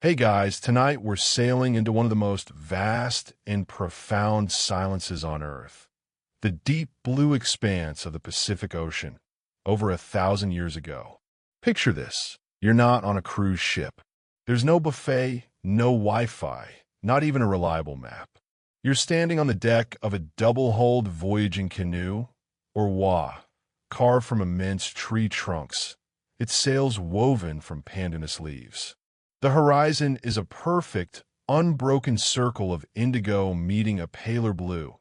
Hey guys, tonight we're sailing into one of the most vast and profound silences on Earth. The deep blue expanse of the Pacific Ocean, over 1,000 years ago. Picture this. You're not on a cruise ship. There's no buffet, no Wi-Fi, not even a reliable map. You're standing on the deck of a double-hulled voyaging canoe, or wah, carved from immense tree trunks, its sails woven from pandanus leaves. The horizon is a perfect, unbroken circle of indigo meeting a paler blue,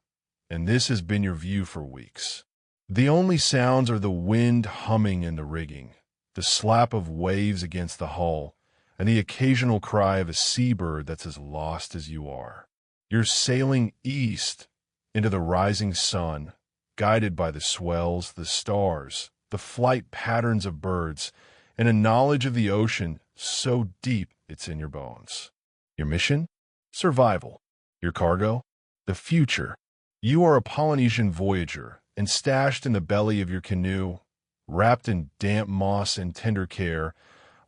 and this has been your view for weeks. The only sounds are the wind humming in the rigging, the slap of waves against the hull, and the occasional cry of a seabird that's as lost as you are. You're sailing east into the rising sun, guided by the swells, the stars, the flight patterns of birds, and a knowledge of the ocean so deep it's in your bones. Your mission? Survival. Your cargo? The future. You are a Polynesian voyager, and stashed in the belly of your canoe, wrapped in damp moss and tender care,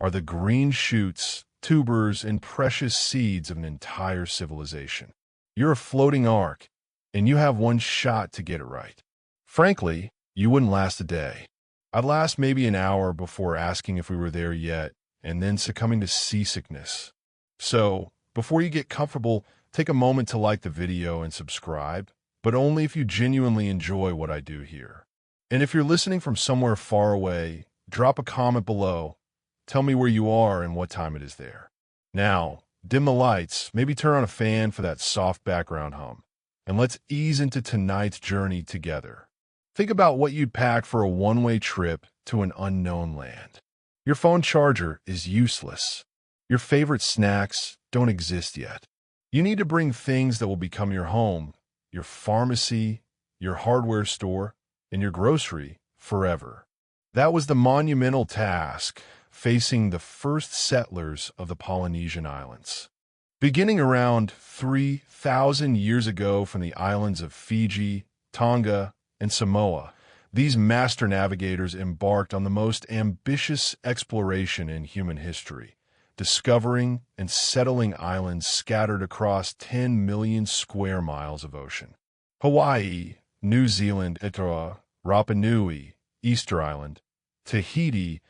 are the green shoots, tubers, and precious seeds of an entire civilization. You're a floating ark, and you have one shot to get it right. Frankly, you wouldn't last a day. I'd last maybe an hour before asking if we were there yet, and then succumbing to seasickness. So, before you get comfortable, take a moment to like the video and subscribe, but only if you genuinely enjoy what I do here. And if you're listening from somewhere far away, drop a comment below. Tell me where you are and what time it is there. Now, dim the lights, maybe turn on a fan for that soft background hum, and let's ease into tonight's journey together. Think about what you'd pack for a one-way trip to an unknown land. Your phone charger is useless. Your favorite snacks don't exist yet. You need to bring things that will become your home, your pharmacy, your hardware store, and your grocery forever. That was the monumental task facing the first settlers of the Polynesian Islands. Beginning around 3,000 years ago from the islands of Fiji, Tonga, and Samoa, these master navigators embarked on the most ambitious exploration in human history, discovering and settling islands scattered across 10 million square miles of ocean. Hawaii, New Zealand, Itoa, Rapa Nui, Easter Island, Tahiti,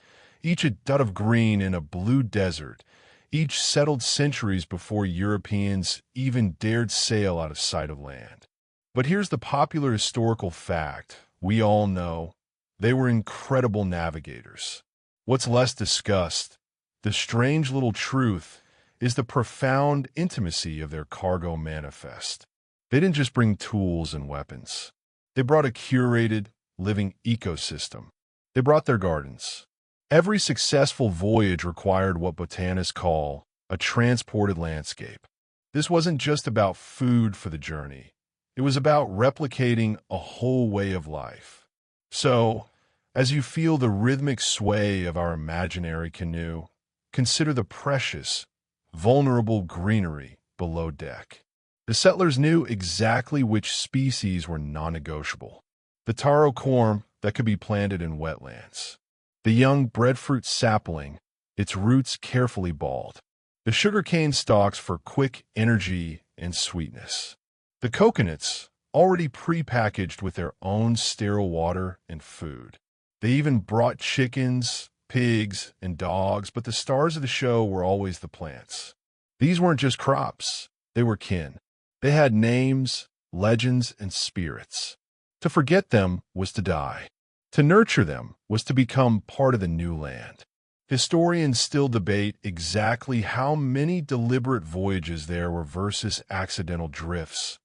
each a dot of green in a blue desert, each settled centuries before Europeans even dared sail out of sight of land. But here's the popular historical fact we all know: they were incredible navigators. What's less discussed, the strange little truth, is the profound intimacy of their cargo manifest. They didn't just bring tools and weapons. They brought a curated, living ecosystem. They brought their gardens. Every successful voyage required what botanists call a transported landscape. This wasn't just about food for the journey. It was about replicating a whole way of life. So, as you feel the rhythmic sway of our imaginary canoe, consider the precious, vulnerable greenery below deck. The settlers knew exactly which species were non-negotiable. The taro corm that could be planted in wetlands. The young breadfruit sapling, its roots carefully balled. The sugarcane stalks for quick energy and sweetness. The coconuts, already pre-packaged with their own sterile water and food. They even brought chickens, pigs, and dogs, but the stars of the show were always the plants. These weren't just crops, they were kin. They had names, legends, and spirits. To forget them was to die. To nurture them was to become part of the new land. Historians still debate exactly how many deliberate voyages there were versus accidental drifts.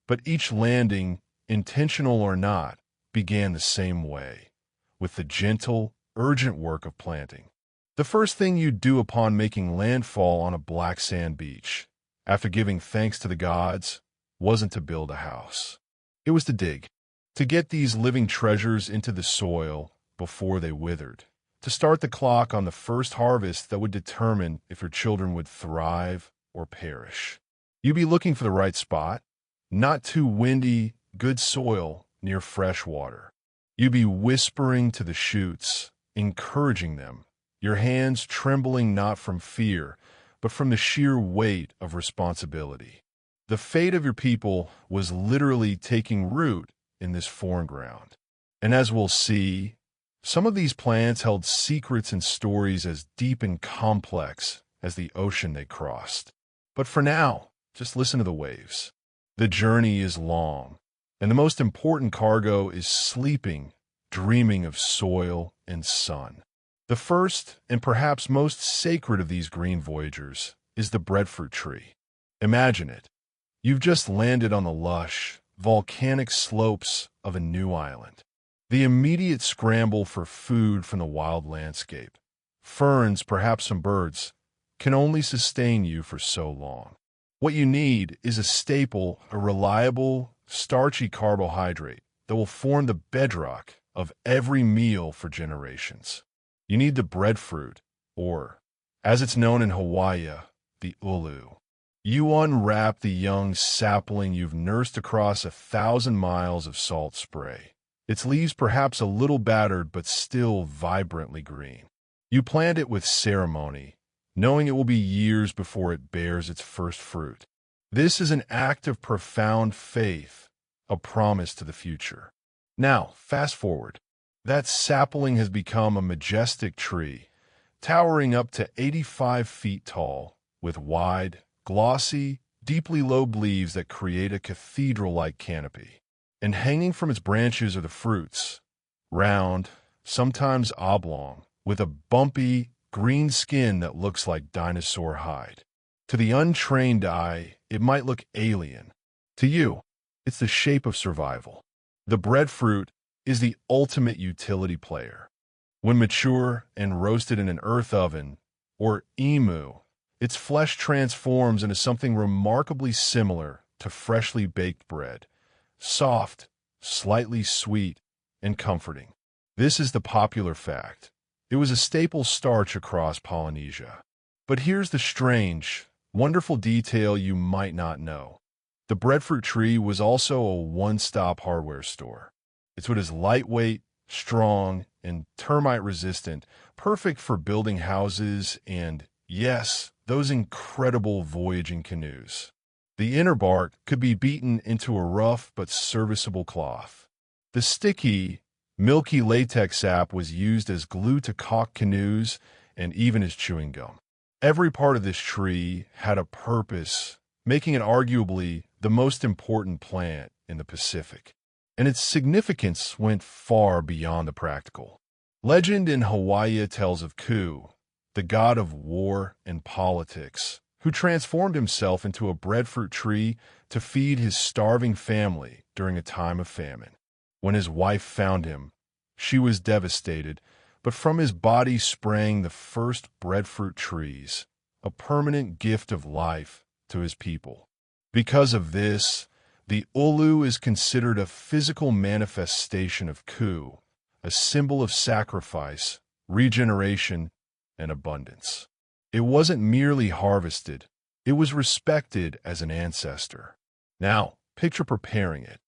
But each landing, intentional or not, began the same way, with the gentle, urgent work of planting. The first thing you'd do upon making landfall on a black sand beach, after giving thanks to the gods, wasn't to build a house. It was to dig, to get these living treasures into the soil before they withered, to start the clock on the first harvest that would determine if your children would thrive or perish. You'd be looking for the right spot, not too windy, good soil near fresh water. You'd be whispering to the shoots, encouraging them, your hands trembling not from fear, but from the sheer weight of responsibility. The fate of your people was literally taking root in this foreign ground. And as we'll see, some of these plants held secrets and stories as deep and complex as the ocean they crossed. But for now, just listen to the waves. The journey is long, and the most important cargo is sleeping, dreaming of soil and sun. The first and perhaps most sacred of these green voyagers is the breadfruit tree. Imagine it. You've just landed on the lush, volcanic slopes of a new island. The immediate scramble for food from the wild landscape, ferns, perhaps some birds, can only sustain you for so long. What you need is a staple, a reliable, starchy carbohydrate that will form the bedrock of every meal for generations. You need the breadfruit, or, as it's known in Hawaii, the ulu. You unwrap the young sapling you've nursed across 1,000 miles of salt spray. Its leaves perhaps a little battered but still vibrantly green. You plant it with ceremony, knowing it will be years before it bears its first fruit. This is an act of profound faith, a promise to the future. Now, fast forward. That sapling has become a majestic tree, towering up to 85 feet tall, with wide, glossy, deeply lobed leaves that create a cathedral-like canopy. And hanging from its branches are the fruits, round, sometimes oblong, with a bumpy, green skin that looks like dinosaur hide. To the untrained eye, it might look alien. To you, it's the shape of survival. The breadfruit is the ultimate utility player. When mature and roasted in an earth oven, or emu, its flesh transforms into something remarkably similar to freshly baked bread, soft, slightly sweet, and comforting. This is the popular fact. It was a staple starch across Polynesia. But here's the strange, wonderful detail you might not know. The breadfruit tree was also a one-stop hardware store. It's what is lightweight, strong, and termite-resistant, perfect for building houses and, yes, those incredible voyaging canoes. The inner bark could be beaten into a rough but serviceable cloth. The sticky, milky latex sap was used as glue to caulk canoes and even as chewing gum. Every part of this tree had a purpose, making it arguably the most important plant in the Pacific. And its significance went far beyond the practical. Legend in Hawaii tells of Ku, the god of war and politics, who transformed himself into a breadfruit tree to feed his starving family during a time of famine. When his wife found him, she was devastated, but from his body sprang the first breadfruit trees, a permanent gift of life to his people. Because of this, the ulu is considered a physical manifestation of Ku, a symbol of sacrifice, regeneration, and abundance. It wasn't merely harvested, it was respected as an ancestor. Now, picture preparing it.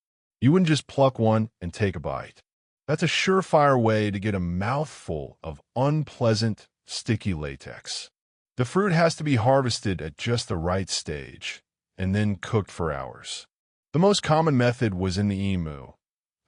You wouldn't just pluck one and take a bite. That's a surefire way to get a mouthful of unpleasant, sticky latex. The fruit has to be harvested at just the right stage, and then cooked for hours. The most common method was in the emu,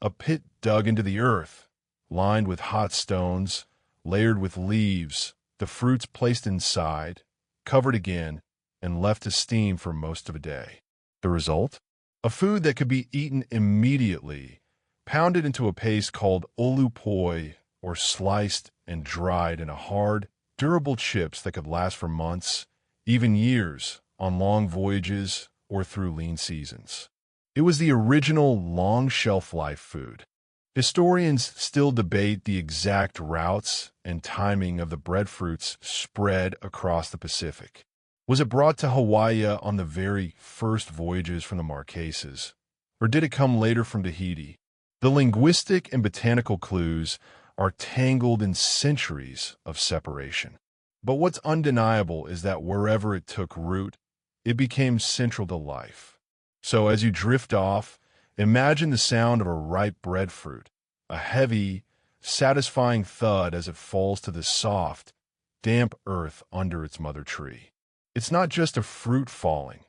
a pit dug into the earth, lined with hot stones, layered with leaves, the fruits placed inside, covered again, and left to steam for most of a day. The result? A food that could be eaten immediately, pounded into a paste called olupoi, or sliced and dried in a hard, durable chips that could last for months, even years, on long voyages or through lean seasons. It was the original long shelf life food. Historians still debate the exact routes and timing of the breadfruit's spread across the Pacific. Was it brought to Hawaii on the very first voyages from the Marquesas, or did it come later from Tahiti? The linguistic and botanical clues are tangled in centuries of separation. But what's undeniable is that wherever it took root, it became central to life. So as you drift off, imagine the sound of a ripe breadfruit, a heavy, satisfying thud as it falls to the soft, damp earth under its mother tree. It's not just a fruit falling.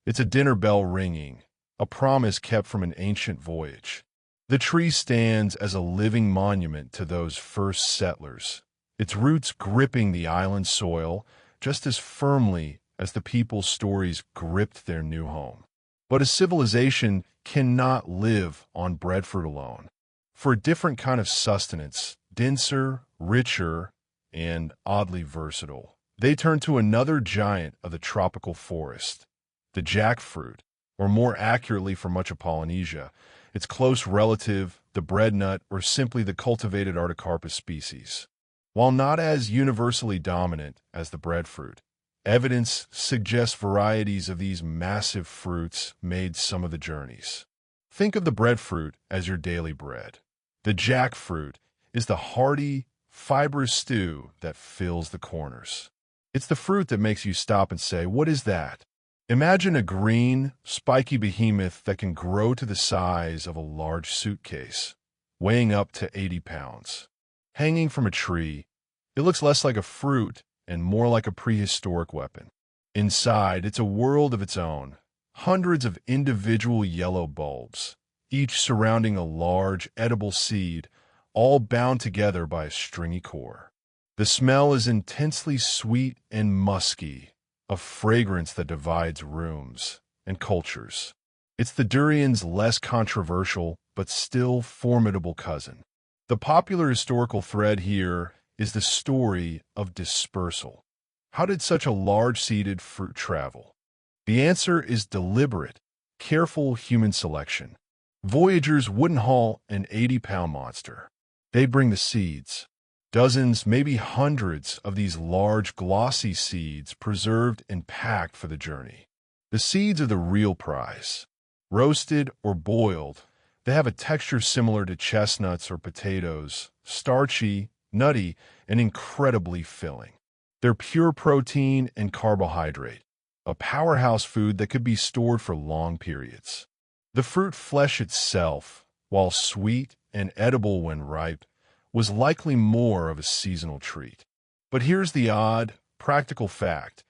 It's a dinner bell ringing, a promise kept from an ancient voyage. The tree stands as a living monument to those first settlers, its roots gripping the island soil just as firmly as the people's stories gripped their new home. But a civilization cannot live on breadfruit alone. For a different kind of sustenance, denser, richer, and oddly versatile, they turn to another giant of the tropical forest, the jackfruit, or more accurately for much of Polynesia, its close relative, the breadnut, or simply the cultivated Artocarpus species. While not as universally dominant as the breadfruit, evidence suggests varieties of these massive fruits made some of the journeys. Think of the breadfruit as your daily bread. The jackfruit is the hearty, fibrous stew that fills the corners. It's the fruit that makes you stop and say, "What is that?" Imagine a green, spiky behemoth that can grow to the size of a large suitcase, weighing up to 80 pounds. Hanging from a tree, it looks less like a fruit and more like a prehistoric weapon. Inside, it's a world of its own. Hundreds of individual yellow bulbs, each surrounding a large, edible seed, all bound together by a stringy core. The smell is intensely sweet and musky, a fragrance that divides rooms and cultures. It's the durian's less controversial but still formidable cousin. The popular historical thread here is the story of dispersal. How did such a large-seeded fruit travel? The answer is deliberate, careful human selection. Voyagers wouldn't haul an 80-pound monster. They'd bring the seeds. Dozens, maybe hundreds of these large, glossy seeds preserved and packed for the journey. The seeds are the real prize. Roasted or boiled, they have a texture similar to chestnuts or potatoes, starchy, nutty, and incredibly filling. They're pure protein and carbohydrate, a powerhouse food that could be stored for long periods. The fruit flesh itself, while sweet and edible when ripe, was likely more of a seasonal treat. But here's the odd, practical fact.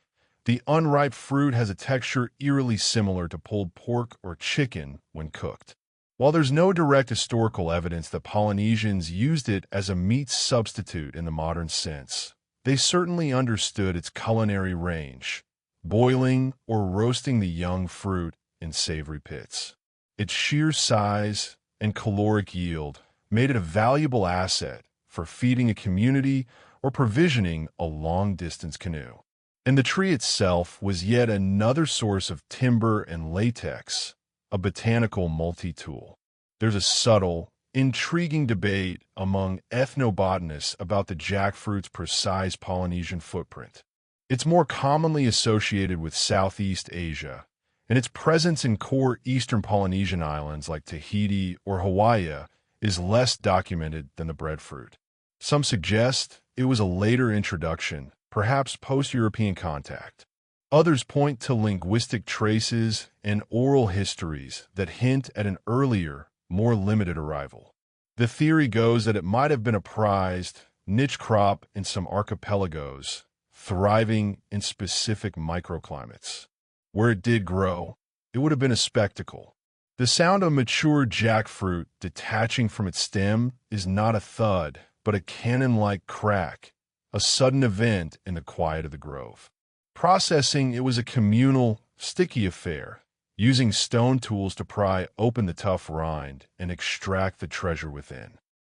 The unripe fruit has a texture eerily similar to pulled pork or chicken when cooked. While there's no direct historical evidence that Polynesians used it as a meat substitute in the modern sense, they certainly understood its culinary range, boiling or roasting the young fruit in savory pits. Its sheer size and caloric yield made it a valuable asset for feeding a community or provisioning a long-distance canoe. And the tree itself was yet another source of timber and latex, a botanical multi-tool. There's a subtle, intriguing debate among ethnobotanists about the jackfruit's precise Polynesian footprint. It's more commonly associated with Southeast Asia, and its presence in core eastern Polynesian islands like Tahiti or Hawaii is less documented than the breadfruit. Some suggest it was a later introduction, perhaps post-European contact. Others point to linguistic traces and oral histories that hint at an earlier, more limited arrival. The theory goes that it might have been a prized, niche crop in some archipelagos, thriving in specific microclimates. Where it did grow, it would have been a spectacle. The sound of mature jackfruit detaching from its stem is not a thud, but a cannon-like crack, a sudden event in the quiet of the grove. Processing, it was a communal, sticky affair, using stone tools to pry open the tough rind and extract the treasure within.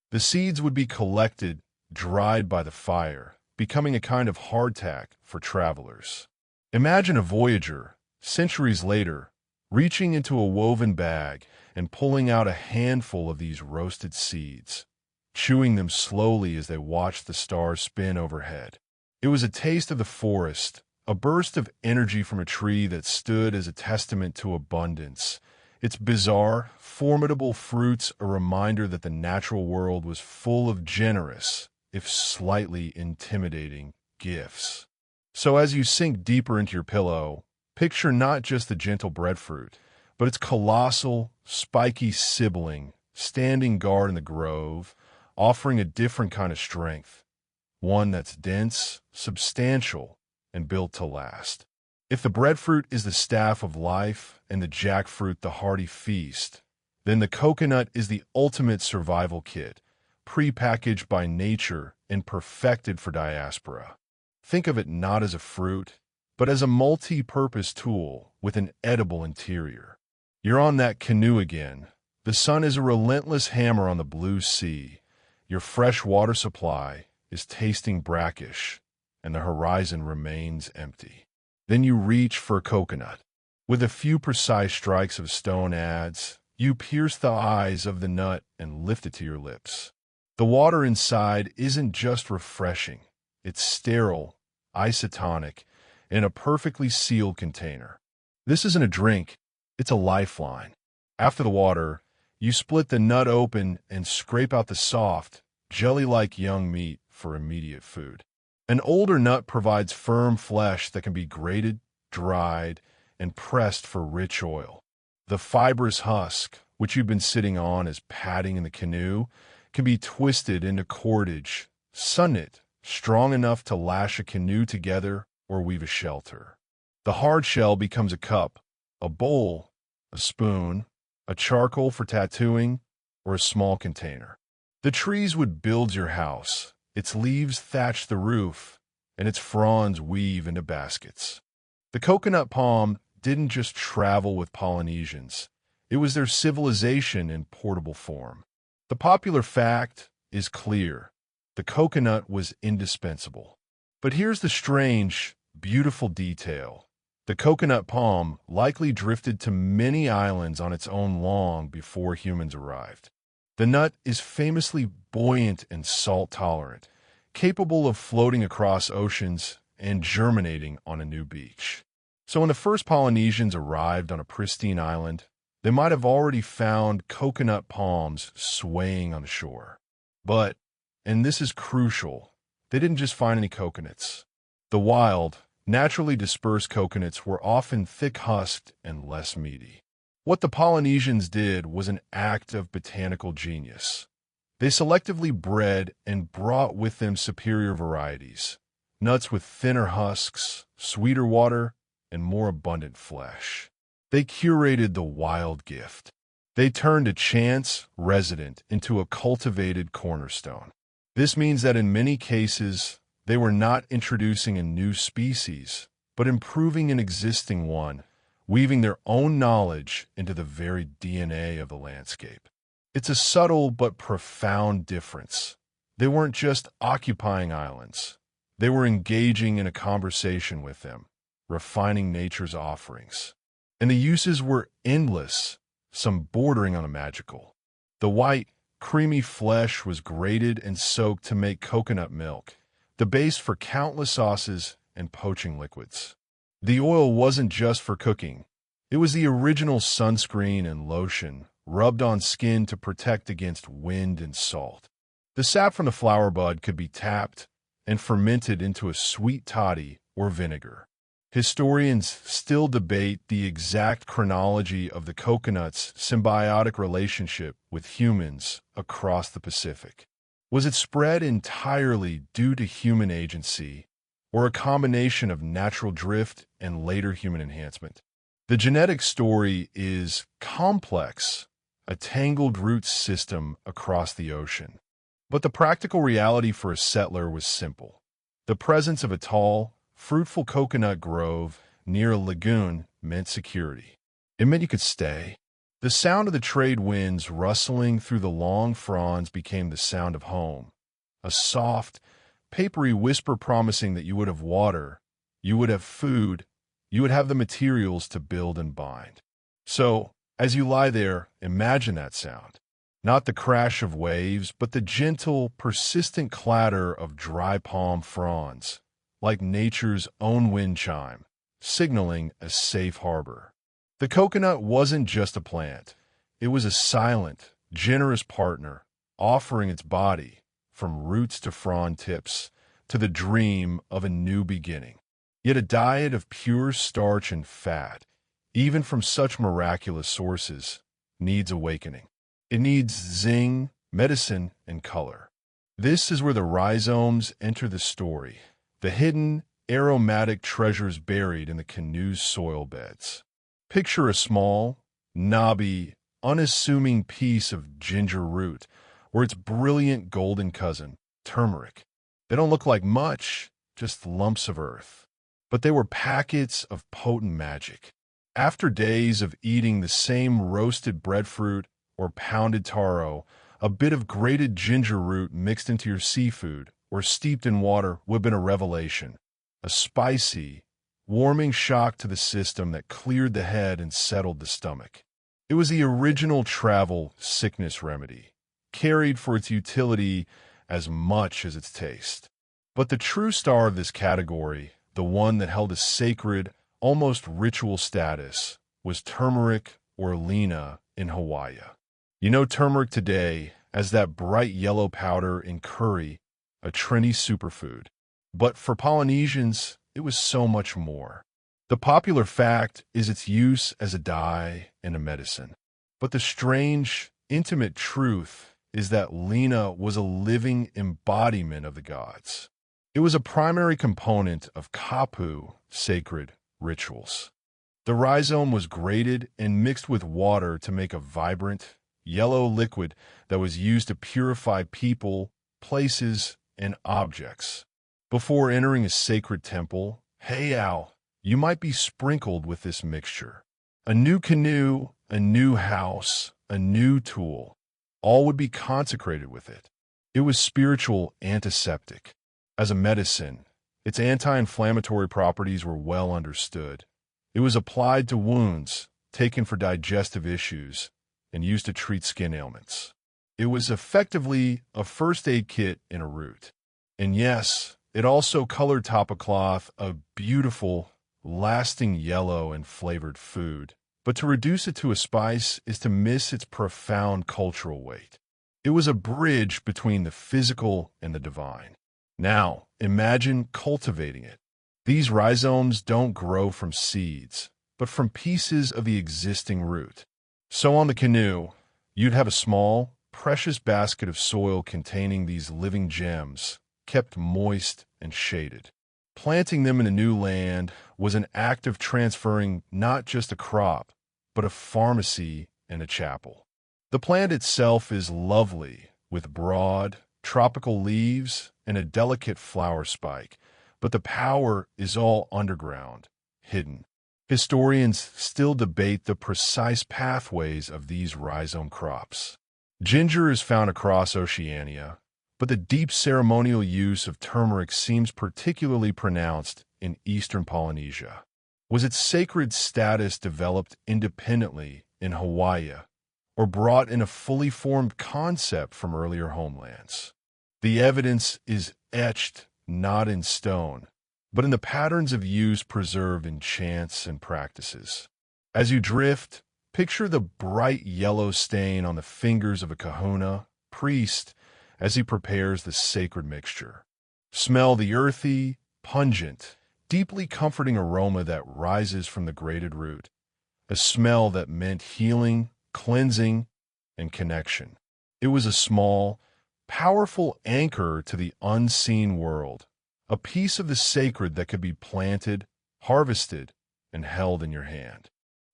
The seeds would be collected, dried by the fire, becoming a kind of hardtack for travelers. Imagine a voyager, centuries later, reaching into a woven bag and pulling out a handful of these roasted seeds, chewing them slowly as they watched the stars spin overhead. It was a taste of the forest, a burst of energy from a tree that stood as a testament to abundance. Its bizarre, formidable fruits a reminder that the natural world was full of generous, if slightly intimidating, gifts. So as you sink deeper into your pillow, picture not just the gentle breadfruit, but its colossal, spiky sibling standing guard in the grove, offering a different kind of strength, one that's dense, substantial, and built to last. If the breadfruit is the staff of life and the jackfruit the hearty feast, then the coconut is the ultimate survival kit, pre-packaged by nature and perfected for diaspora. Think of it not as a fruit, but as a multi-purpose tool with an edible interior. You're on that canoe again. The sun is a relentless hammer on the blue sea. Your fresh water supply is tasting brackish, and the horizon remains empty. Then you reach for a coconut. With a few precise strikes of stone adze, you pierce the eyes of the nut and lift it to your lips. The water inside isn't just refreshing. It's sterile, isotonic, in a perfectly sealed container. This isn't a drink, it's a lifeline. After the water, you split the nut open and scrape out the soft, jelly-like young meat for immediate food. An older nut provides firm flesh that can be grated, dried, and pressed for rich oil. The fibrous husk, which you've been sitting on as padding in the canoe, can be twisted into cordage, sun-knit, strong enough to lash a canoe together or weave a shelter. The hard shell becomes a cup, a bowl, a spoon, a charcoal for tattooing, or a small container. The trees would build your house, its leaves thatch the roof, and its fronds weave into baskets. The coconut palm didn't just travel with Polynesians, it was their civilization in portable form. The popular fact is clear. The coconut was indispensable. But here's the strange, beautiful detail. The coconut palm likely drifted to many islands on its own long before humans arrived. The nut is famously buoyant and salt-tolerant, capable of floating across oceans and germinating on a new beach. So when the first Polynesians arrived on a pristine island, they might have already found coconut palms swaying on the shore. But, and this is crucial, they didn't just find any coconuts. The wild, naturally dispersed coconuts were often thick-husked and less meaty. What the Polynesians did was an act of botanical genius. They selectively bred and brought with them superior varieties, nuts with thinner husks, sweeter water, and more abundant flesh. They curated the wild gift. They turned a chance resident into a cultivated cornerstone. This means that in many cases, they were not introducing a new species, but improving an existing one, weaving their own knowledge into the very DNA of the landscape. It's a subtle but profound difference. They weren't just occupying islands. They were engaging in a conversation with them, refining nature's offerings. And the uses were endless, some bordering on the magical. The white, creamy flesh was grated and soaked to make coconut milk, the base for countless sauces and poaching liquids. The oil wasn't just for cooking. It was the original sunscreen and lotion, rubbed on skin to protect against wind and salt. The sap from the flower bud could be tapped and fermented into a sweet toddy or vinegar. Historians still debate the exact chronology of the coconut's symbiotic relationship with humans across the Pacific. Was it spread entirely due to human agency, or a combination of natural drift and later human enhancement? The genetic story is complex, a tangled root system across the ocean. But the practical reality for a settler was simple. The presence of a tall, fruitful coconut grove near a lagoon meant security. It meant you could stay. The sound of the trade winds rustling through the long fronds became the sound of home, a soft, papery whisper promising that you would have water, you would have food, you would have the materials to build and bind. So, as you lie there, imagine that sound. Not the crash of waves, but the gentle, persistent clatter of dry palm fronds, like nature's own wind chime, signaling a safe harbor. The coconut wasn't just a plant. It was a silent, generous partner, offering its body, from roots to frond tips, to the dream of a new beginning. Yet a diet of pure starch and fat, even from such miraculous sources, needs awakening. It needs zing, medicine, and color. This is where the rhizomes enter the story. The hidden, aromatic treasures buried in the canoe's soil beds. Picture a small, knobby, unassuming piece of ginger root, or its brilliant golden cousin, turmeric. They don't look like much, just lumps of earth. But they were packets of potent magic. After days of eating the same roasted breadfruit or pounded taro, a bit of grated ginger root mixed into your seafood or steeped in water would have been a revelation. A spicy, warming shock to the system that cleared the head and settled the stomach. It was the original travel sickness remedy, carried for its utility as much as its taste. But the true star of this category, the one that held a sacred, almost ritual status, was turmeric or lena in Hawaii. You know turmeric today as that bright yellow powder in curry, a trendy superfood. But for Polynesians, it was so much more. The popular fact is its use as a dye and a medicine. But the strange, intimate truth is that lena was a living embodiment of the gods. It was a primary component of kapu, sacred rituals. The rhizome was grated and mixed with water to make a vibrant, yellow liquid that was used to purify people, places, and objects. Before entering a sacred temple, heiau, you might be sprinkled with this mixture. A new canoe, a new house, a new tool, all would be consecrated with it. It was spiritual antiseptic. As a medicine, its anti-inflammatory properties were well understood. It was applied to wounds, taken for digestive issues, and used to treat skin ailments. It was effectively a first aid kit in a root. And yes, it also colored tapa cloth a beautiful, lasting yellow and flavored food. But to reduce it to a spice is to miss its profound cultural weight. It was a bridge between the physical and the divine. Now, imagine cultivating it. These rhizomes don't grow from seeds, but from pieces of the existing root. So on the canoe, you'd have a small, precious basket of soil containing these living gems, kept moist and shaded. Planting them in a new land was an act of transferring not just a crop, but a pharmacy and a chapel. The plant itself is lovely, with broad, tropical leaves and a delicate flower spike, but the power is all underground, hidden. Historians still debate the precise pathways of these rhizome crops. Ginger is found across Oceania, but the deep ceremonial use of turmeric seems particularly pronounced in eastern Polynesia. Was its sacred status developed independently in Hawaii, or brought in a fully formed concept from earlier homelands? The evidence is etched not in stone, but in the patterns of use preserved in chants and practices. As you drift, picture the bright yellow stain on the fingers of a kahuna, priest, as he prepares the sacred mixture. Smell the earthy, pungent, deeply comforting aroma that rises from the grated root, a smell that meant healing, cleansing, and connection. It was a small, powerful anchor to the unseen world, a piece of the sacred that could be planted, harvested, and held in your hand.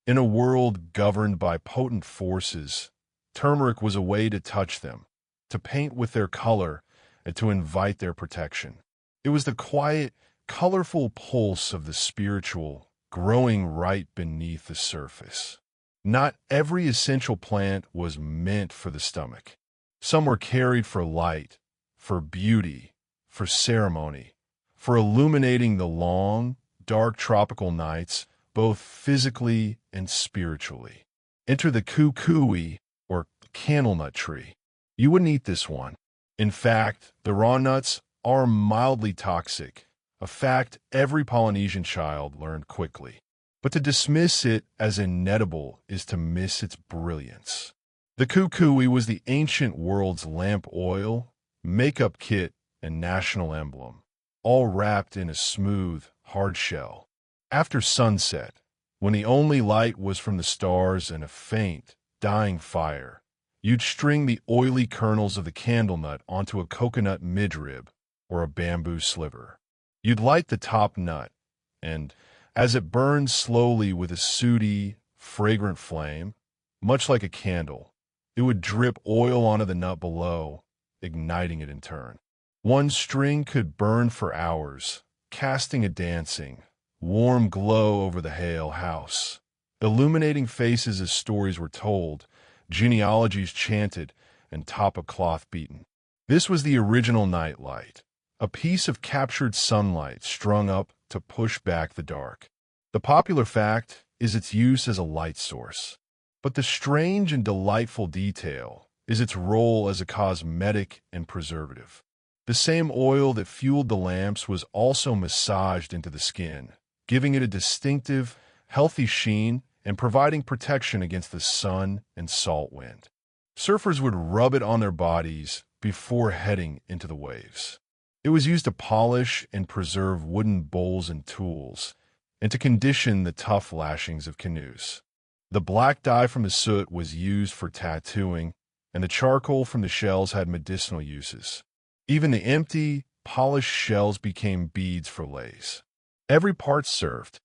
In a world governed by potent forces, turmeric was a way to touch them, to paint with their color, and to invite their protection. It was the quiet, colorful pulse of the spiritual, growing right beneath the surface. Not every essential plant was meant for the stomach. Some were carried for light, for beauty, for ceremony, for illuminating the long, dark tropical nights, both physically and spiritually. Enter the kukui, or candlenut tree. You wouldn't eat this one. In fact, the raw nuts are mildly toxic, a fact every Polynesian child learned quickly. But to dismiss it as inedible is to miss its brilliance. The kukui was the ancient world's lamp oil, makeup kit, and national emblem, all wrapped in a smooth, hard shell. After sunset, when the only light was from the stars and a faint, dying fire, you'd string the oily kernels of the candlenut onto a coconut midrib or a bamboo sliver. You'd light the top nut, and as it burned slowly with a sooty, fragrant flame, much like a candle, it would drip oil onto the nut below, igniting it in turn. One string could burn for hours, casting a dancing, warm glow over the hale house, illuminating faces as stories were told, genealogies chanted, and top of cloth beaten. This was the original night light, a piece of captured sunlight strung up to push back the dark. The popular fact is its use as a light source, but the strange and delightful detail is its role as a cosmetic and preservative. The same oil that fueled the lamps was also massaged into the skin, giving it a distinctive, healthy sheen and providing protection against the sun and salt wind. Surfers would rub it on their bodies before heading into the waves. It was used to polish and preserve wooden bowls and tools, and to condition the tough lashings of canoes. The black dye from the soot was used for tattooing, and the charcoal from the shells had medicinal uses. Even the empty, polished shells became beads for lace. Every part served,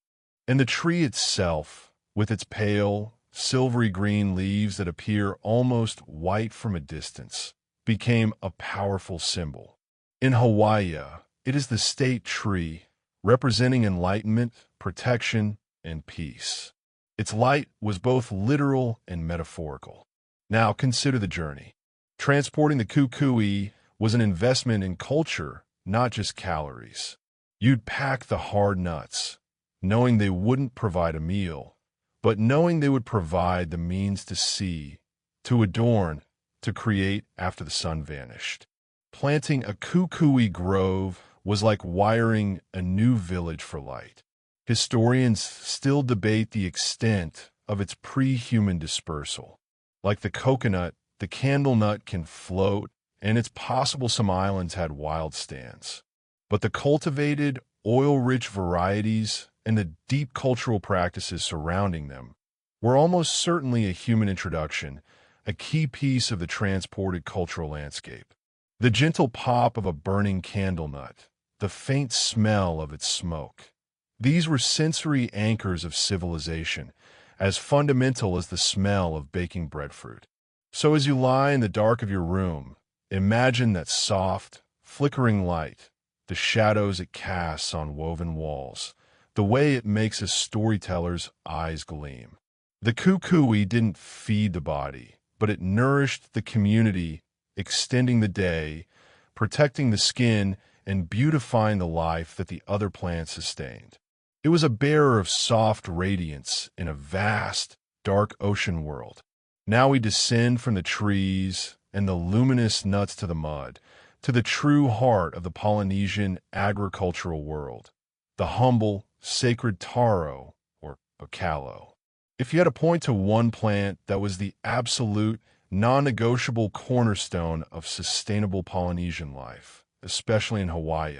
and the tree itself, with its pale, silvery green leaves that appear almost white from a distance, became a powerful symbol. In Hawaii, it is the state tree, representing enlightenment, protection, and peace. Its light was both literal and metaphorical. Now consider the journey. Transporting the kukui was an investment in culture, not just calories. You'd pack the hard nuts, knowing they wouldn't provide a meal, but knowing they would provide the means to see, to adorn, to create after the sun vanished. Planting a kukui grove was like wiring a new village for light. Historians still debate the extent of its pre-human dispersal. Like the coconut, the candle nut can float, and it's possible some islands had wild stands. But the cultivated, oil-rich varieties and the deep cultural practices surrounding them were almost certainly a human introduction, a key piece of the transported cultural landscape. The gentle pop of a burning candle nut, the faint smell of its smoke. These were sensory anchors of civilization, as fundamental as the smell of baking breadfruit. So as you lie in the dark of your room, imagine that soft, flickering light, the shadows it casts on woven walls, the way it makes a storyteller's eyes gleam. The kukui didn't feed the body, but it nourished the community, extending the day, protecting the skin, and beautifying the life that the other plants sustained. It was a bearer of soft radiance in a vast, dark ocean world. Now we descend from the trees and the luminous nuts to the mud, to the true heart of the Polynesian agricultural world, the humble, sacred taro, or okalo. If you had to point to one plant that was the absolute, non-negotiable cornerstone of sustainable Polynesian life, especially in Hawaii,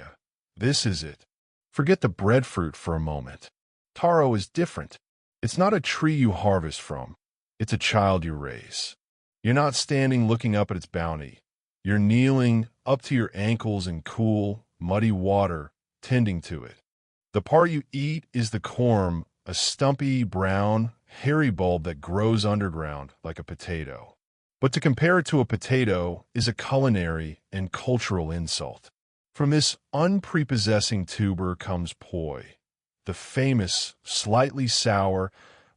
this is it. Forget the breadfruit for a moment. Taro is different. It's not a tree you harvest from. It's a child you raise. You're not standing looking up at its bounty. You're kneeling up to your ankles in cool, muddy water, tending to it. The part you eat is the corm, a stumpy, brown, hairy bulb that grows underground like a potato. But to compare it to a potato is a culinary and cultural insult. From this unprepossessing tuber comes poi, the famous, slightly sour,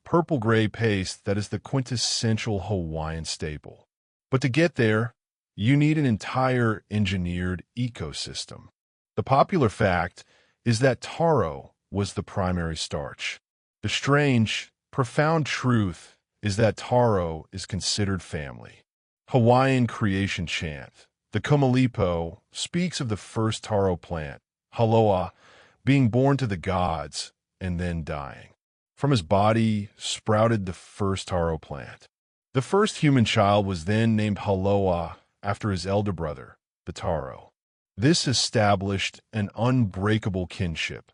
purple-gray paste that is the quintessential Hawaiian staple. But to get there, you need an entire engineered ecosystem. The popular fact is that taro was the primary starch. The strange, profound truth is that taro is considered family. Hawaiian creation chant, the Komalipo, speaks of the first taro plant, haloa, being born to the gods and then dying. From his body sprouted the first taro plant. The first human child was then named Haloa after his elder brother, the taro. This established an unbreakable kinship.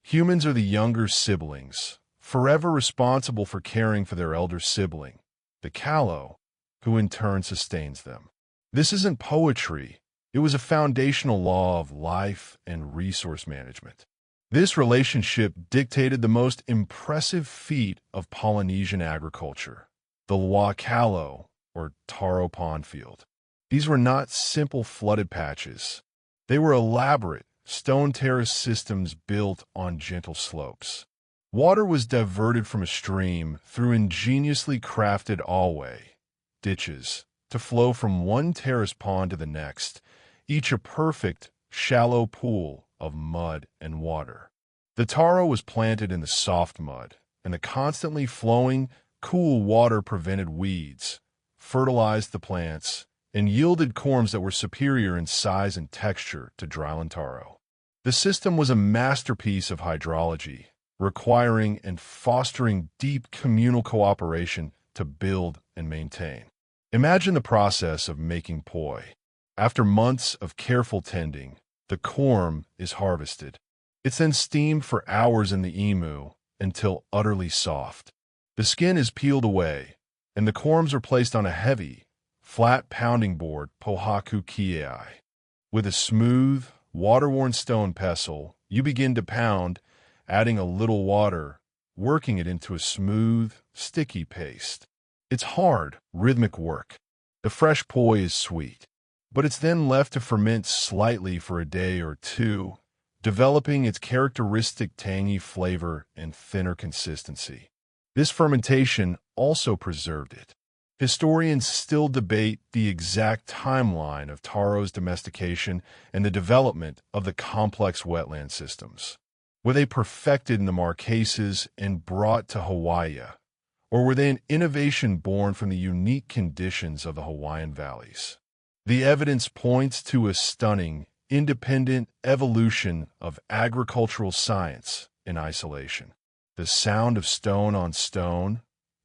Humans are the younger siblings, forever responsible for caring for their elder sibling, the kalo, who in turn sustains them. This isn't poetry. It was a foundational law of life and resource management. This relationship dictated the most impressive feat of Polynesian agriculture, the Wakalo, or taro pond field. These were not simple flooded patches. They were elaborate, stone terrace systems built on gentle slopes. Water was diverted from a stream through ingeniously crafted allway, ditches, to flow from one terrace pond to the next, each a perfect, shallow pool of mud and water. The taro was planted in the soft mud, and the constantly flowing, cool water prevented weeds, fertilized the plants, and yielded corms that were superior in size and texture to dryland taro. The system was a masterpiece of hydrology, requiring and fostering deep communal cooperation to build and maintain. Imagine the process of making poi. After months of careful tending, the corm is harvested. It's then steamed for hours in the imu until utterly soft. The skin is peeled away, and the corms are placed on a heavy, flat pounding board, pohaku kiei. With a smooth, water-worn stone pestle, you begin to pound, adding a little water, working it into a smooth, sticky paste. It's hard, rhythmic work. The fresh poi is sweet, but it's then left to ferment slightly for a day or two, developing its characteristic tangy flavor and thinner consistency. This fermentation also preserved it. Historians still debate the exact timeline of taro's domestication and the development of the complex wetland systems. Were they perfected in the Marquesas and brought to Hawaii, or were they an innovation born from the unique conditions of the Hawaiian valleys? The evidence points to a stunning, independent evolution of agricultural science in isolation. The sound of stone on stone,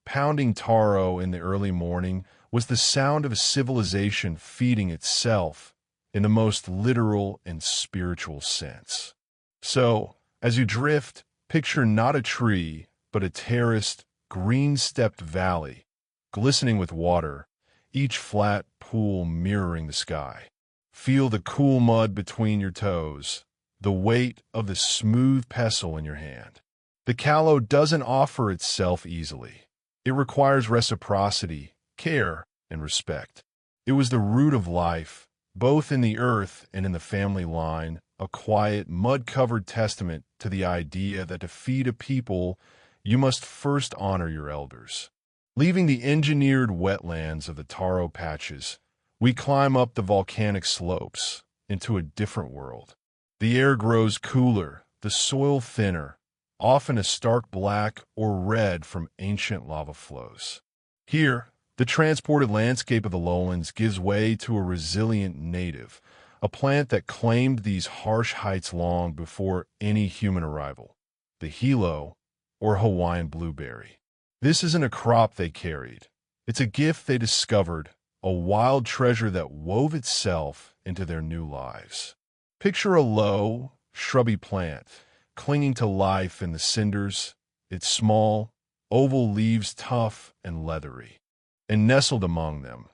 pounding taro in the early morning, was the sound of a civilization feeding itself in the most literal and spiritual sense. So, as you drift, picture not a tree, but a terraced, green-stepped valley, glistening with water, each flat pool mirroring the sky. Feel the cool mud between your toes, the weight of the smooth pestle in your hand. The kalo doesn't offer itself easily. It requires reciprocity, care, and respect. It was the root of life, both in the earth and in the family line, a quiet, mud-covered testament to the idea that to feed a people, you must first honor your elders. Leaving the engineered wetlands of the taro patches, we climb up the volcanic slopes into a different world. The air grows cooler, the soil thinner, often a stark black or red from ancient lava flows. Here, the transported landscape of the lowlands gives way to a resilient native, a plant that claimed these harsh heights long before any human arrival, the hilo, or Hawaiian blueberry. This isn't a crop they carried. It's a gift they discovered, a wild treasure that wove itself into their new lives. Picture a low, shrubby plant, clinging to life in the cinders, its small, oval leaves tough and leathery. And nestled among them,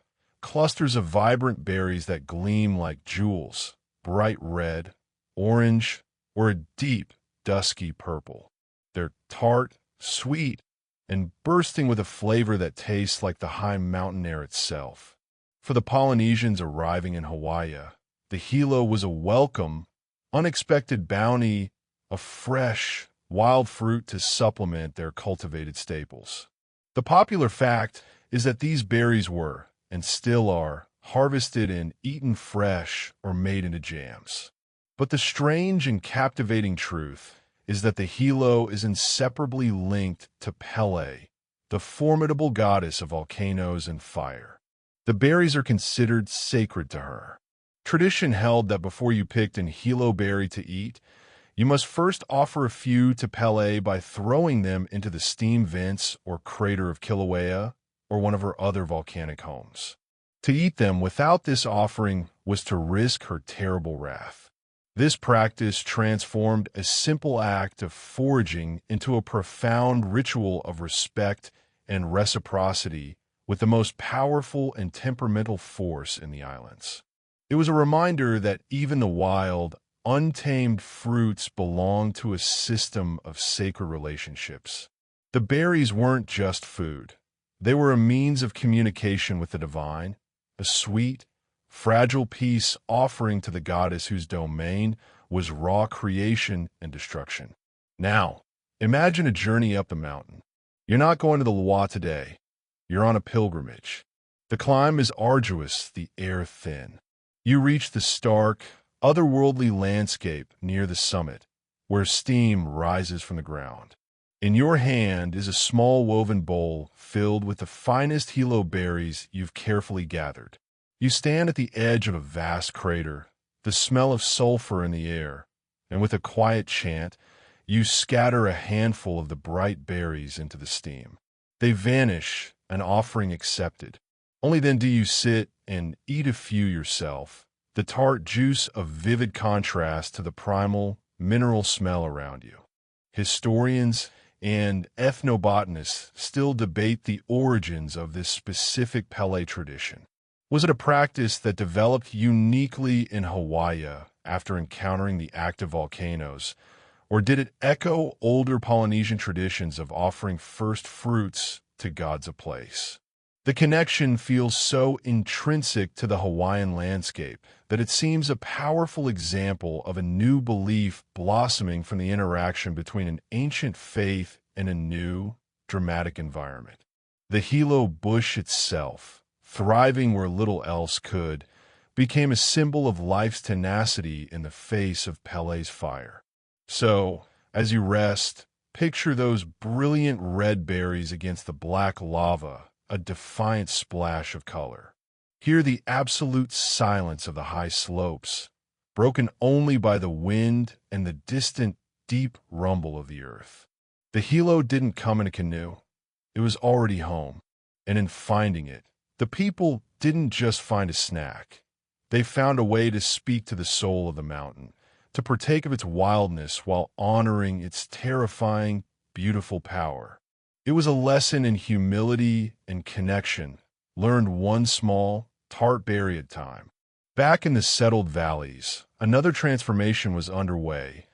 clusters of vibrant berries that gleam like jewels, bright red, orange, or a deep, dusky purple. They're tart, sweet, and bursting with a flavor that tastes like the high mountain air itself. For the Polynesians arriving in Hawaii, the hilo was a welcome, unexpected bounty of fresh, wild fruit to supplement their cultivated staples. The popular fact is that these berries were, and still are, harvested and eaten fresh or made into jams. But the strange and captivating truth is that the hilo is inseparably linked to Pele, the formidable goddess of volcanoes and fire. The berries are considered sacred to her. Tradition held that before you picked an hilo berry to eat, you must first offer a few to Pele by throwing them into the steam vents or crater of Kilauea or one of her other volcanic homes. To eat them without this offering was to risk her terrible wrath. This practice transformed a simple act of foraging into a profound ritual of respect and reciprocity with the most powerful and temperamental force in the islands. It was a reminder that even the wild, untamed fruits belong to a system of sacred relationships. The berries weren't just food. They were a means of communication with the divine, a sweet, fragile peace offering to the goddess whose domain was raw creation and destruction. Now, imagine a journey up the mountain. You're not going to the Loire today. You're on a pilgrimage. The climb is arduous, the air thin. You reach the stark, otherworldly landscape near the summit, where steam rises from the ground. In your hand is a small woven bowl filled with the finest hilo berries you've carefully gathered. You stand at the edge of a vast crater, the smell of sulfur in the air, and with a quiet chant, you scatter a handful of the bright berries into the steam. They vanish, an offering accepted. Only then do you sit and eat a few yourself, the tart juice of vivid contrast to the primal, mineral smell around you. Historians and ethnobotanists still debate the origins of this specific Pele tradition. Was it a practice that developed uniquely in Hawaii after encountering the active volcanoes, or did it echo older Polynesian traditions of offering first fruits to gods of place? The connection feels so intrinsic to the Hawaiian landscape that it seems a powerful example of a new belief blossoming from the interaction between an ancient faith and a new, dramatic environment. The hilo bush itself, thriving where little else could, became a symbol of life's tenacity in the face of Pele's fire. So, as you rest, picture those brilliant red berries against the black lava, a defiant splash of color. Hear the absolute silence of the high slopes, broken only by the wind and the distant, deep rumble of the earth. The hilo didn't come in a canoe. It was already home, and in finding it, the people didn't just find a snack. They found a way to speak to the soul of the mountain, to partake of its wildness while honoring its terrifying, beautiful power. It was a lesson in humility and connection, learned one small, tart berry at a time. Back in the settled valleys, another transformation was underway,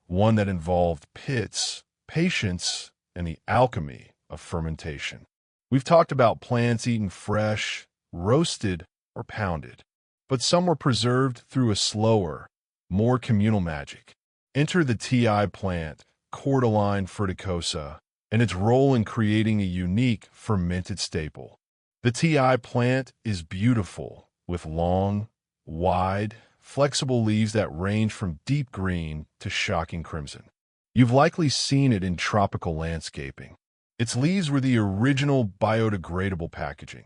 one that involved pits, patience, and the alchemy of fermentation. We've talked about plants eaten fresh, roasted, or pounded, but some were preserved through a slower, more communal magic. Enter the ti plant, Cordyline fruticosa, and its role in creating a unique fermented staple. The ti plant is beautiful, with long, wide, flexible leaves that range from deep green to shocking crimson. You've likely seen it in tropical landscaping. Its leaves were the original biodegradable packaging,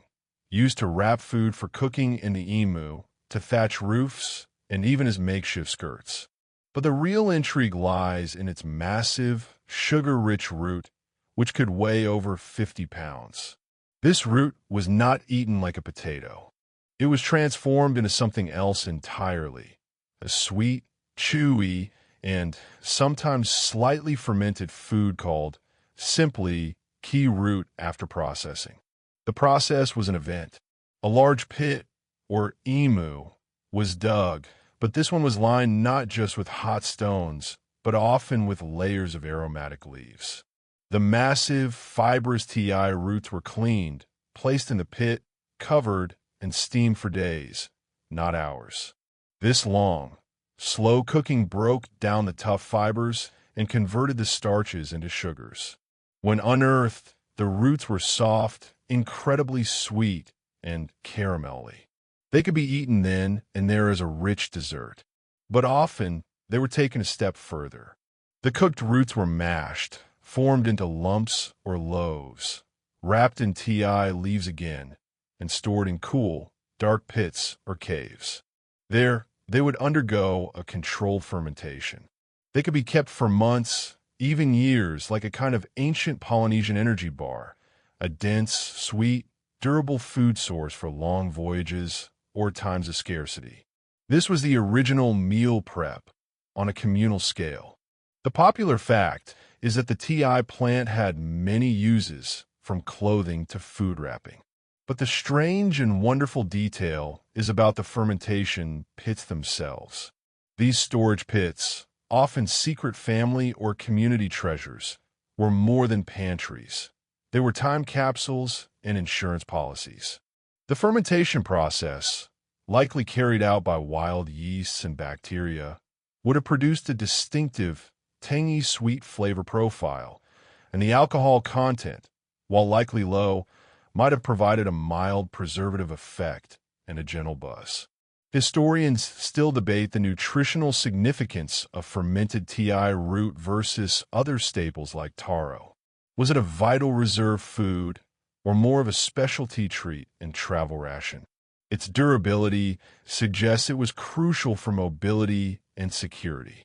used to wrap food for cooking in the emu, to thatch roofs, and even as makeshift skirts. But the real intrigue lies in its massive, sugar-rich root, which could weigh over 50 pounds. This root was not eaten like a potato. It was transformed into something else entirely, a sweet, chewy, and sometimes slightly fermented food called, simply, key root after processing. The process was an event. A large pit, or emu, was dug, but this one was lined not just with hot stones, but often with layers of aromatic leaves. The massive, fibrous ti roots were cleaned, placed in the pit, covered, and steamed for days, not hours. This long, slow cooking broke down the tough fibers and converted the starches into sugars. When unearthed, the roots were soft, incredibly sweet, and caramelly. They could be eaten then and there as a rich dessert. But often, they were taken a step further. The cooked roots were mashed, formed into lumps or loaves, wrapped in ti leaves again, and stored in cool, dark pits or caves. There, they would undergo a controlled fermentation. They could be kept for months, even years, like a kind of ancient Polynesian energy bar, a dense, sweet, durable food source for long voyages or times of scarcity. This was the original meal prep on a communal scale. The popular fact is that the ti plant had many uses, from clothing to food wrapping. But the strange and wonderful detail is about the fermentation pits themselves. These storage pits, often secret family or community treasures, were more than pantries. They were time capsules and insurance policies. The fermentation process, likely carried out by wild yeasts and bacteria, would have produced a distinctive, tangy sweet flavor profile, and the alcohol content, while likely low, might have provided a mild preservative effect and a gentle buzz. Historians still debate the nutritional significance of fermented TI root versus other staples like taro. Was it a vital reserve food or more of a specialty treat and travel ration? Its durability suggests it was crucial for mobility and security.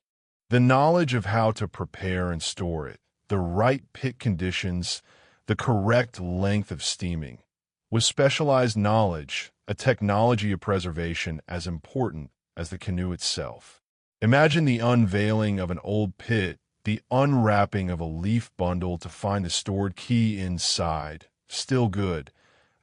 The knowledge of how to prepare and store it, the right pit conditions, the correct length of steaming, was specialized knowledge, a technology of preservation as important as the canoe itself. Imagine the unveiling of an old pit, the unwrapping of a leaf bundle to find the stored key inside, still good,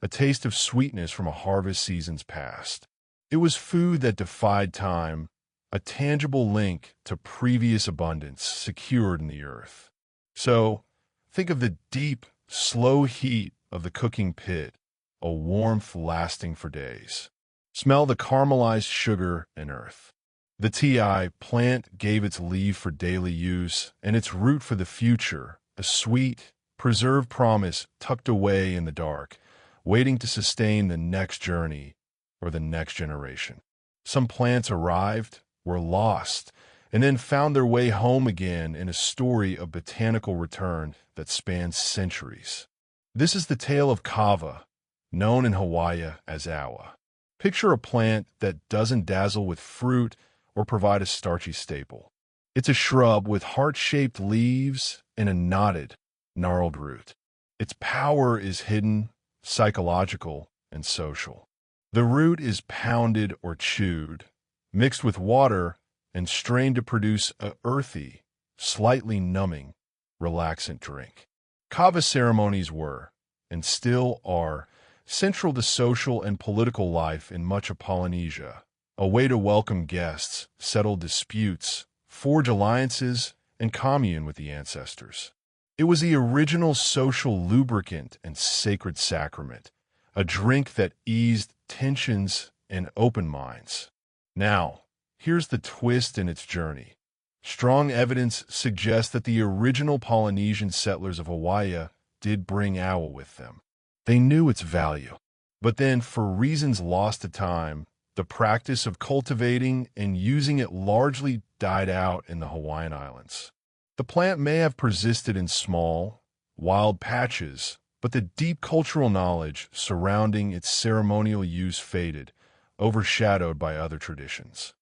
a taste of sweetness from a harvest seasons past. It was food that defied time, a tangible link to previous abundance secured in the earth. So, think of the deep, slow heat of the cooking pit, a warmth lasting for days. Smell the caramelized sugar and earth. The TI plant gave its leaf for daily use and its root for the future, a sweet, preserved promise tucked away in the dark, waiting to sustain the next journey or the next generation. Some plants arrived, were lost, and then found their way home again in a story of botanical return that spans centuries. This is the tale of kava, known in Hawaii as awa. Picture a plant that doesn't dazzle with fruit or provide a starchy staple. It's a shrub with heart-shaped leaves and a knotted, gnarled root. Its power is hidden, psychological, and social. The root is pounded or chewed, mixed with water, and strained to produce a earthy, slightly numbing, relaxant drink. Kava ceremonies were, and still are, central to social and political life in much of Polynesia, a way to welcome guests, settle disputes, forge alliances, and commune with the ancestors. It was the original social lubricant and sacred sacrament, a drink that eased tensions and opened minds. Now, here's the twist in its journey. Strong evidence suggests that the original Polynesian settlers of Hawaii did bring awa with them. They knew its value. But then, for reasons lost to time, the practice of cultivating and using it largely died out in the Hawaiian Islands. The plant may have persisted in small, wild patches, but the deep cultural knowledge surrounding its ceremonial use faded, overshadowed by other traditions.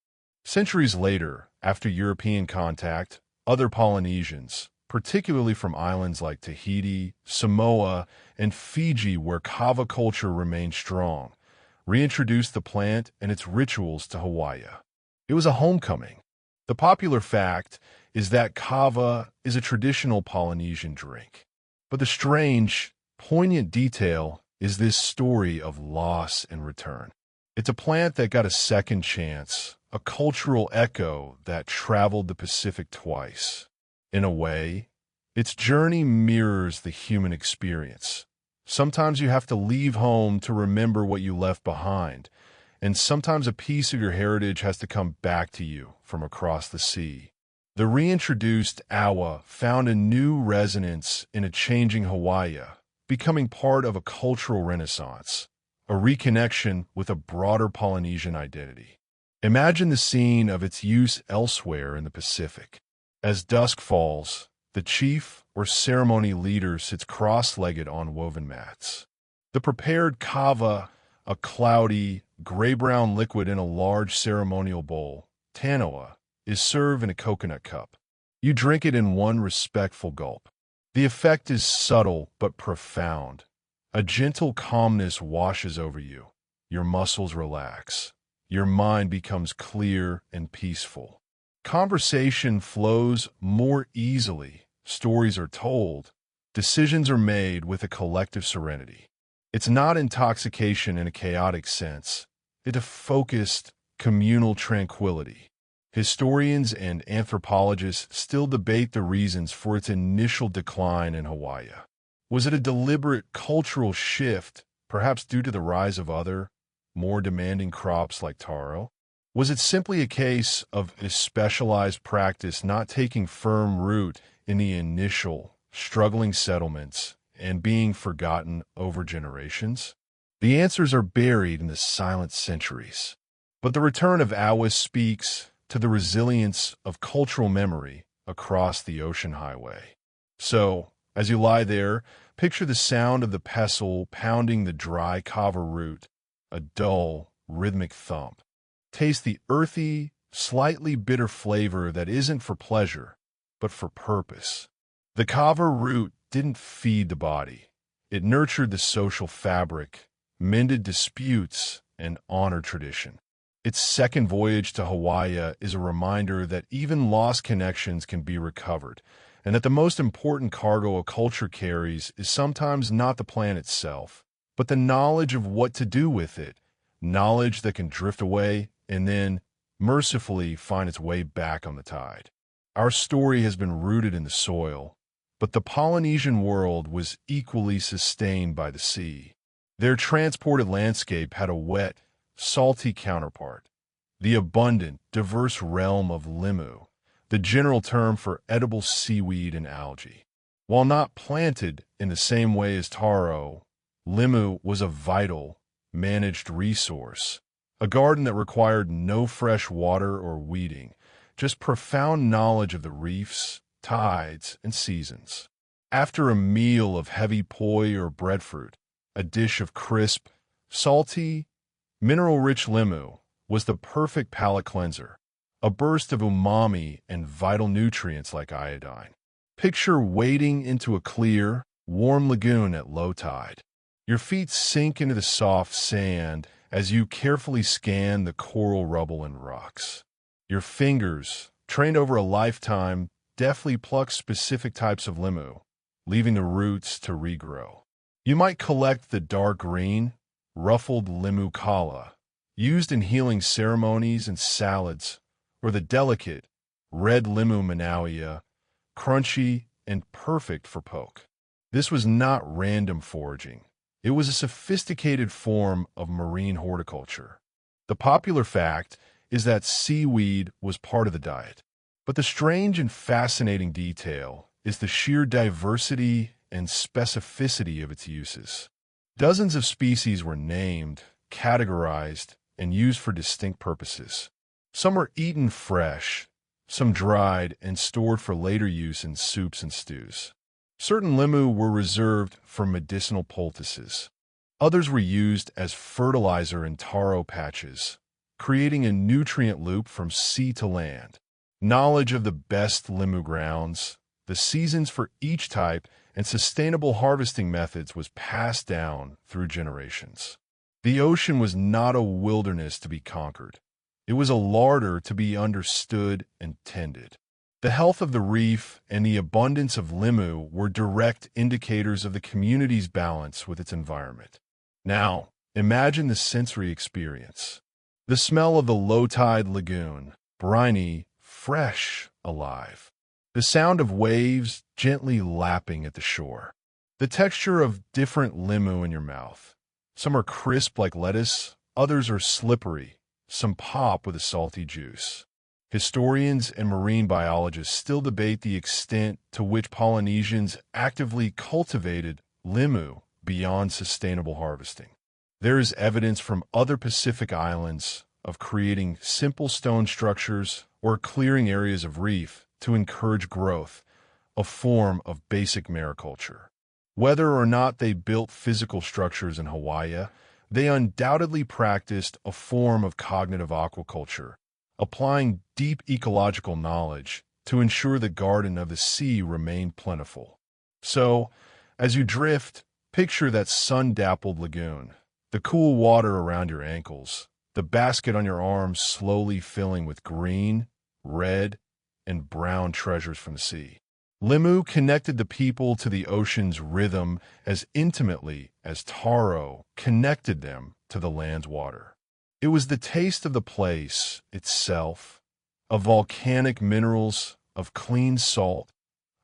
Centuries later, after European contact, other Polynesians, particularly from islands like Tahiti, Samoa, and Fiji where kava culture remained strong, reintroduced the plant and its rituals to Hawaii. It was a homecoming. The popular fact is that kava is a traditional Polynesian drink. But the strange, poignant detail is this story of loss and return. It's a plant that got a second chance, a cultural echo that traveled the Pacific twice. In a way, its journey mirrors the human experience. Sometimes you have to leave home to remember what you left behind, and sometimes a piece of your heritage has to come back to you from across the sea. The reintroduced awa found a new resonance in a changing Hawaii, becoming part of a cultural renaissance, a reconnection with a broader Polynesian identity. Imagine the scene of its use elsewhere in the Pacific. As dusk falls, the chief or ceremony leader sits cross-legged on woven mats. The prepared kava, a cloudy, gray-brown liquid in a large ceremonial bowl, tanoa, is served in a coconut cup. You drink it in one respectful gulp. The effect is subtle but profound. A gentle calmness washes over you. Your muscles relax. Your mind becomes clear and peaceful. Conversation flows more easily. Stories are told. Decisions are made with a collective serenity. It's not intoxication in a chaotic sense. It's a focused, communal tranquility. Historians and anthropologists still debate the reasons for its initial decline in Hawaii. Was it a deliberate cultural shift, perhaps due to the rise of other, more demanding crops like taro? Was it simply a case of a specialized practice not taking firm root in the initial, struggling settlements and being forgotten over generations? The answers are buried in the silent centuries. But the return of Awis speaks to the resilience of cultural memory across the ocean highway. So, as you lie there, picture the sound of the pestle pounding the dry kava root, a dull, rhythmic thump. Taste the earthy, slightly bitter flavor that isn't for pleasure, but for purpose. The kava root didn't feed the body. It nurtured the social fabric, mended disputes, and honored tradition. Its second voyage to Hawaii is a reminder that even lost connections can be recovered, and that the most important cargo a culture carries is sometimes not the plan itself, but the knowledge of what to do with it, knowledge that can drift away and then, mercifully, find its way back on the tide. Our story has been rooted in the soil, but the Polynesian world was equally sustained by the sea. Their transported landscape had a wet, salty counterpart, the abundant, diverse realm of limu, the general term for edible seaweed and algae. While not planted in the same way as taro, limu was a vital, managed resource, a garden that required no fresh water or weeding, just profound knowledge of the reefs, tides, and seasons. After a meal of heavy poi or breadfruit, a dish of crisp, salty, mineral-rich limu was the perfect palate cleanser, a burst of umami and vital nutrients like iodine. Picture wading into a clear, warm lagoon at low tide. Your feet sink into the soft sand as you carefully scan the coral rubble and rocks. Your fingers, trained over a lifetime, deftly pluck specific types of limu, leaving the roots to regrow. You might collect the dark green, ruffled limu kala, used in healing ceremonies and salads, or the delicate, red limu manawia, crunchy and perfect for poke. This was not random foraging. It was a sophisticated form of marine horticulture. The popular fact is that seaweed was part of the diet. But the strange and fascinating detail is the sheer diversity and specificity of its uses. Dozens of species were named, categorized, and used for distinct purposes. Some were eaten fresh, some dried and stored for later use in soups and stews. Certain limu were reserved for medicinal poultices. Others were used as fertilizer in taro patches, creating a nutrient loop from sea to land. Knowledge of the best limu grounds, the seasons for each type, and sustainable harvesting methods was passed down through generations. The ocean was not a wilderness to be conquered. It was a larder to be understood and tended. The health of the reef and the abundance of limu were direct indicators of the community's balance with its environment. Now, imagine the sensory experience. The smell of the low-tide lagoon, briny, fresh, alive. The sound of waves gently lapping at the shore. The texture of different limu in your mouth. Some are crisp like lettuce, others are slippery, some pop with a salty juice. Historians and marine biologists still debate the extent to which Polynesians actively cultivated limu beyond sustainable harvesting. There is evidence from other Pacific islands of creating simple stone structures or clearing areas of reef to encourage growth, a form of basic mariculture. Whether or not they built physical structures in Hawaii, they undoubtedly practiced a form of cognitive aquaculture, applying deep ecological knowledge to ensure the garden of the sea remained plentiful. So, as you drift, picture that sun-dappled lagoon, the cool water around your ankles, the basket on your arms slowly filling with green, red, and brown treasures from the sea. Limu connected the people to the ocean's rhythm as intimately as taro connected them to the land's water. It was the taste of the place itself, of volcanic minerals, of clean salt,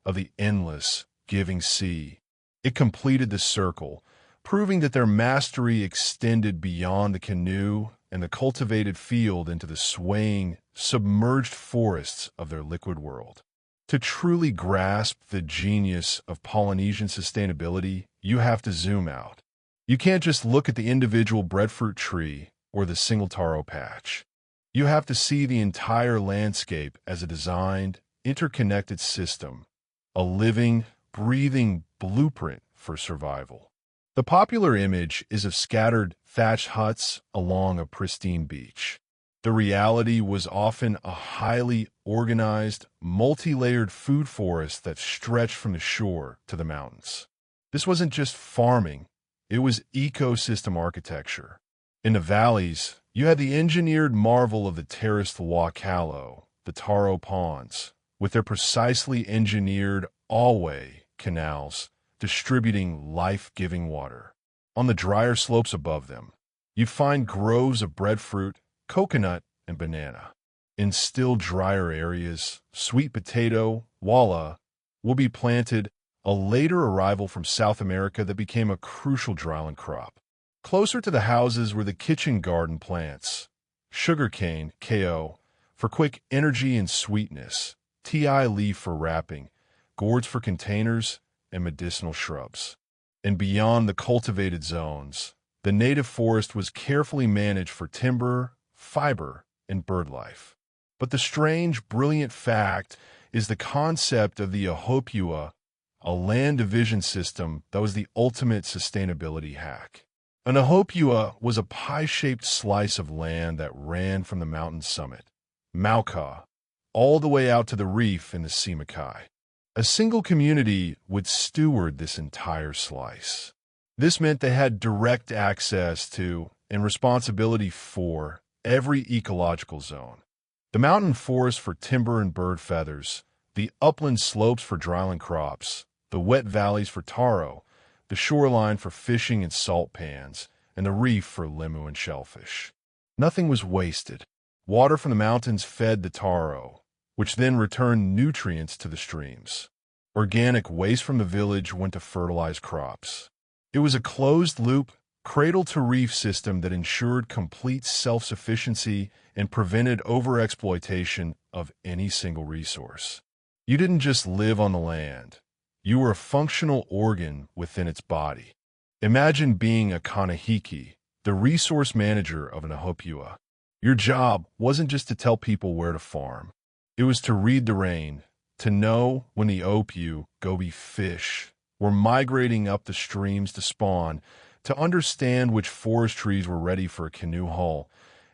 of the endless, giving sea. It completed the circle, proving that their mastery extended beyond the canoe and the cultivated field into the swaying, submerged forests of their liquid world. To truly grasp the genius of Polynesian sustainability, you have to zoom out. You can't just look at the individual breadfruit tree or the single taro patch. You have to see the entire landscape as a designed, interconnected system, a living, breathing blueprint for survival. The popular image is of scattered thatched huts along a pristine beach. The reality was often a highly organized, multi-layered food forest that stretched from the shore to the mountains. This wasn't just farming, it was ecosystem architecture. In the valleys, you had the engineered marvel of the terraced Wakalo, the taro ponds, with their precisely engineered all-way canals distributing life-giving water. On the drier slopes above them, you'd find groves of breadfruit, coconut, and banana. In still drier areas, sweet potato, walla, will be planted, a later arrival from South America that became a crucial dryland crop. Closer to the houses were the kitchen garden plants, sugarcane, ko, for quick energy and sweetness, ti leaf for wrapping, gourds for containers, and medicinal shrubs. And beyond the cultivated zones, the native forest was carefully managed for timber, fiber, and bird life. But the strange, brilliant fact is the concept of the ahopua, a land division system that was the ultimate sustainability hack. An ahopua was a pie-shaped slice of land that ran from the mountain summit, Mauka, all the way out to the reef in the Simakai. A single community would steward this entire slice. This meant they had direct access to and responsibility for every ecological zone. The mountain forest for timber and bird feathers, the upland slopes for dryland crops, the wet valleys for taro, the shoreline for fishing and salt pans, and the reef for limu and shellfish. Nothing was wasted. Water from the mountains fed the taro, which then returned nutrients to the streams. Organic waste from the village went to fertilize crops. It was a closed-loop, cradle-to-reef system that ensured complete self-sufficiency and prevented overexploitation of any single resource. You didn't just live on the land. You were a functional organ within its body. Imagine being a kanahiki, the resource manager of an ahopua. Your job wasn't just to tell people where to farm. It was to read the rain, to know when the opu, goby fish, were migrating up the streams to spawn, to understand which forest trees were ready for a canoe haul,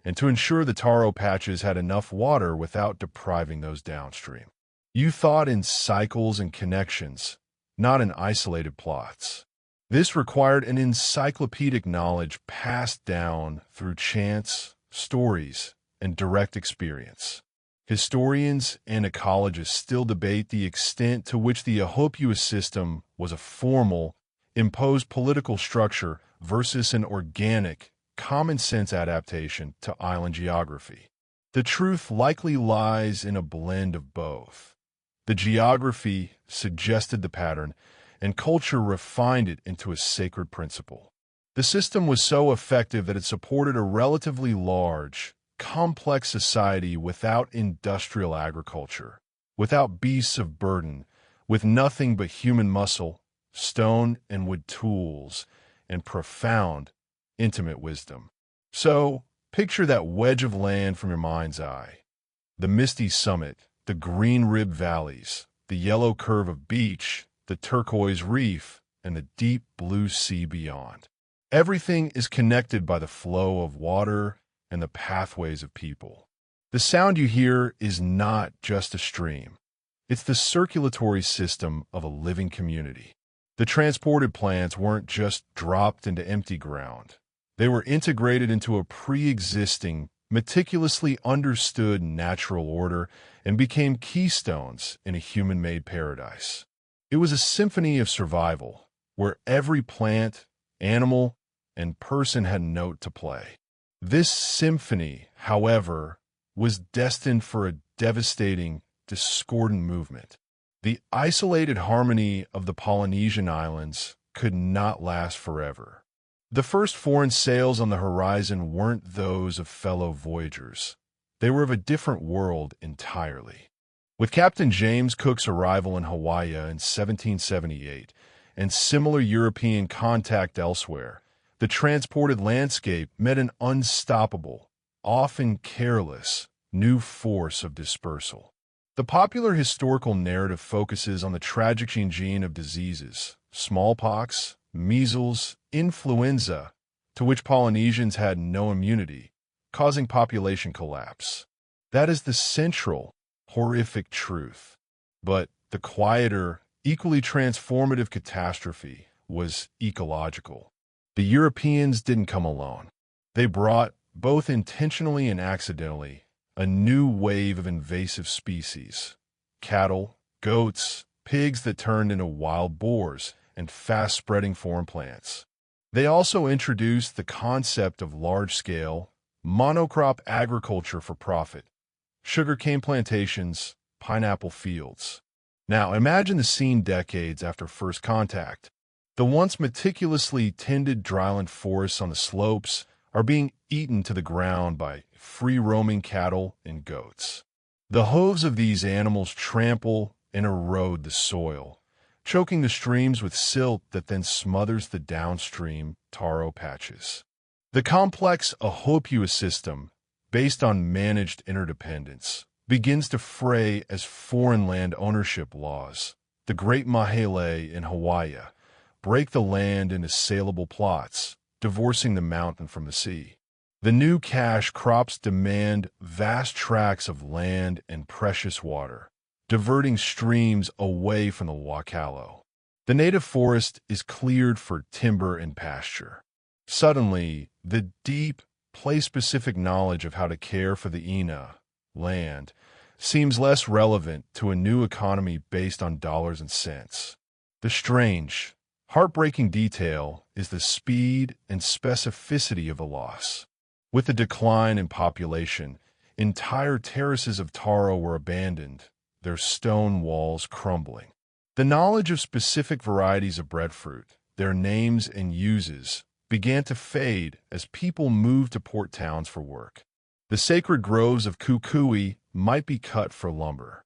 and to ensure the taro patches had enough water without depriving those downstream. You thought in cycles and connections, not in isolated plots. This required an encyclopedic knowledge passed down through chance, stories, and direct experience. Historians and ecologists still debate the extent to which the ahopua system was a formal, imposed political structure versus an organic, common-sense adaptation to island geography. The truth likely lies in a blend of both. The geography suggested the pattern, and culture refined it into a sacred principle. The system was so effective that it supported a relatively large, complex society without industrial agriculture, without beasts of burden, with nothing but human muscle, stone and wood tools, and profound, intimate wisdom. So, picture that wedge of land from your mind's eye. The misty summit, the green-ribbed valleys, the yellow curve of beach, the turquoise reef, and the deep blue sea beyond. Everything is connected by the flow of water and the pathways of people. The sound you hear is not just a stream. It's the circulatory system of a living community. The transported plants weren't just dropped into empty ground. They were integrated into a pre-existing, meticulously understood natural order and became keystones in a human-made paradise. It was a symphony of survival, where every plant, animal, and person had a note to play. This symphony, however, was destined for a devastating, discordant movement. The isolated harmony of the Polynesian Islands could not last forever. The first foreign sails on the horizon weren't those of fellow voyagers. They were of a different world entirely. With Captain James Cook's arrival in Hawaii in 1778 and similar European contact elsewhere, the transported landscape met an unstoppable, often careless, new force of dispersal. The popular historical narrative focuses on the tragic gene of diseases, smallpox, measles, influenza, to which Polynesians had no immunity, causing population collapse. That is the central, horrific truth. But the quieter, equally transformative catastrophe was ecological. The Europeans didn't come alone. They brought, both intentionally and accidentally, a new wave of invasive species: cattle, goats, pigs that turned into wild boars, and fast-spreading foreign plants. They also introduced the concept of large-scale, monocrop agriculture for profit: sugarcane plantations, pineapple fields. Now, imagine the scene decades after first contact. The once meticulously tended dryland forests on the slopes are being eaten to the ground by free-roaming cattle and goats. The hooves of these animals trample and erode the soil, choking the streams with silt that then smothers the downstream taro patches. The complex Ahopeua system, based on managed interdependence, begins to fray as foreign land ownership laws, the Great Mahele in Hawaii, break the land into saleable plots, divorcing the mountain from the sea. The new cash crops demand vast tracts of land and precious water, diverting streams away from the Wakalo. The native forest is cleared for timber and pasture. Suddenly, the deep, place-specific knowledge of how to care for the Ina, land, seems less relevant to a new economy based on dollars and cents. The strange, heartbreaking detail is the speed and specificity of the loss. With the decline in population, entire terraces of taro were abandoned, their stone walls crumbling. The knowledge of specific varieties of breadfruit, their names and uses, began to fade as people moved to port towns for work. The sacred groves of kukui might be cut for lumber.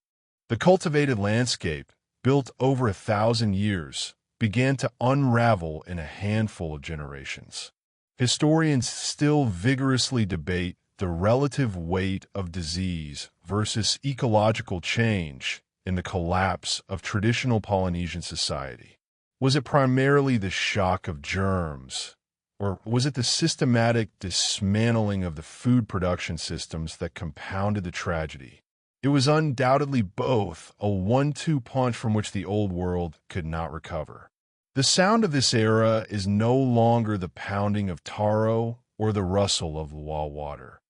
The cultivated landscape, built over 1,000 years, began to unravel in a handful of generations. Historians still vigorously debate the relative weight of disease versus ecological change in the collapse of traditional Polynesian society. Was it primarily the shock of germs, or was it the systematic dismantling of the food production systems that compounded the tragedy? It was undoubtedly both, a one-two punch from which the old world could not recover. The sound of this era is no longer the pounding of taro or the rustle of luau water.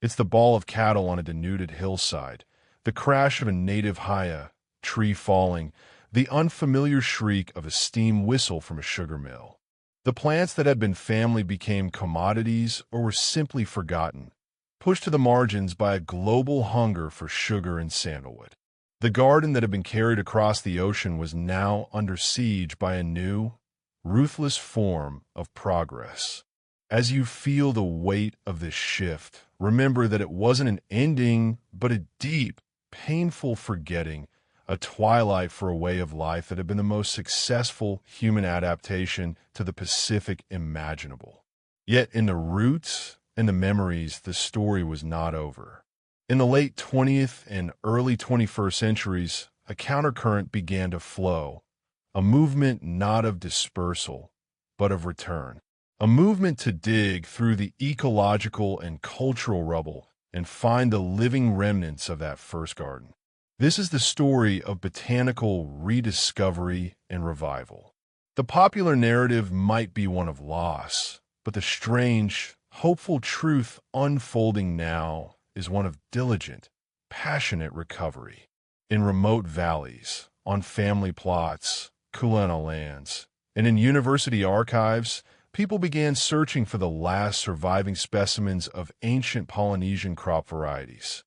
It's the bawl of cattle on a denuded hillside, the crash of a native haya, tree falling, the unfamiliar shriek of a steam whistle from a sugar mill. The plants that had been family became commodities or were simply forgotten, pushed to the margins by a global hunger for sugar and sandalwood. The garden that had been carried across the ocean was now under siege by a new, ruthless form of progress. As you feel the weight of this shift, remember that it wasn't an ending, but a deep, painful forgetting, a twilight for a way of life that had been the most successful human adaptation to the Pacific imaginable. Yet in the roots and the memories, the story was not over. In the late 20th and early 21st centuries, a countercurrent began to flow, a movement not of dispersal, but of return, a movement to dig through the ecological and cultural rubble and find the living remnants of that first garden. This is the story of botanical rediscovery and revival. The popular narrative might be one of loss, but the strange, hopeful truth unfolding now is one of diligent, passionate recovery. In remote valleys, on family plots, Kulana lands, and in university archives, people began searching for the last surviving specimens of ancient Polynesian crop varieties.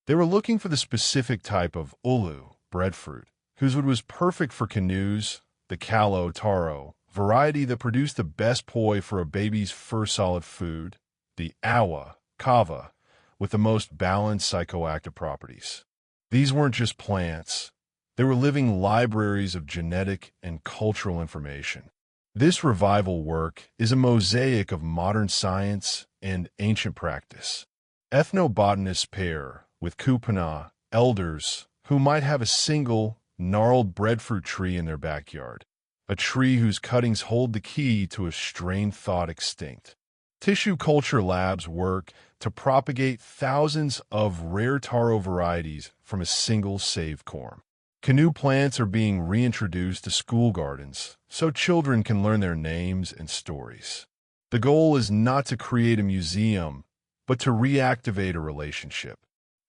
They were looking for the specific type of ulu, breadfruit, whose wood was perfect for canoes, the callow taro, variety that produced the best poi for a baby's first solid food, the awa, kava, with the most balanced psychoactive properties. These weren't just plants. They were living libraries of genetic and cultural information. This revival work is a mosaic of modern science and ancient practice. Ethnobotanists pair with kupuna elders who might have a single, gnarled breadfruit tree in their backyard, a tree whose cuttings hold the key to a strained thought extinct. Tissue culture labs work to propagate thousands of rare taro varieties from a single saved corm. Canoe plants are being reintroduced to school gardens so children can learn their names and stories. The goal is not to create a museum, but to reactivate a relationship.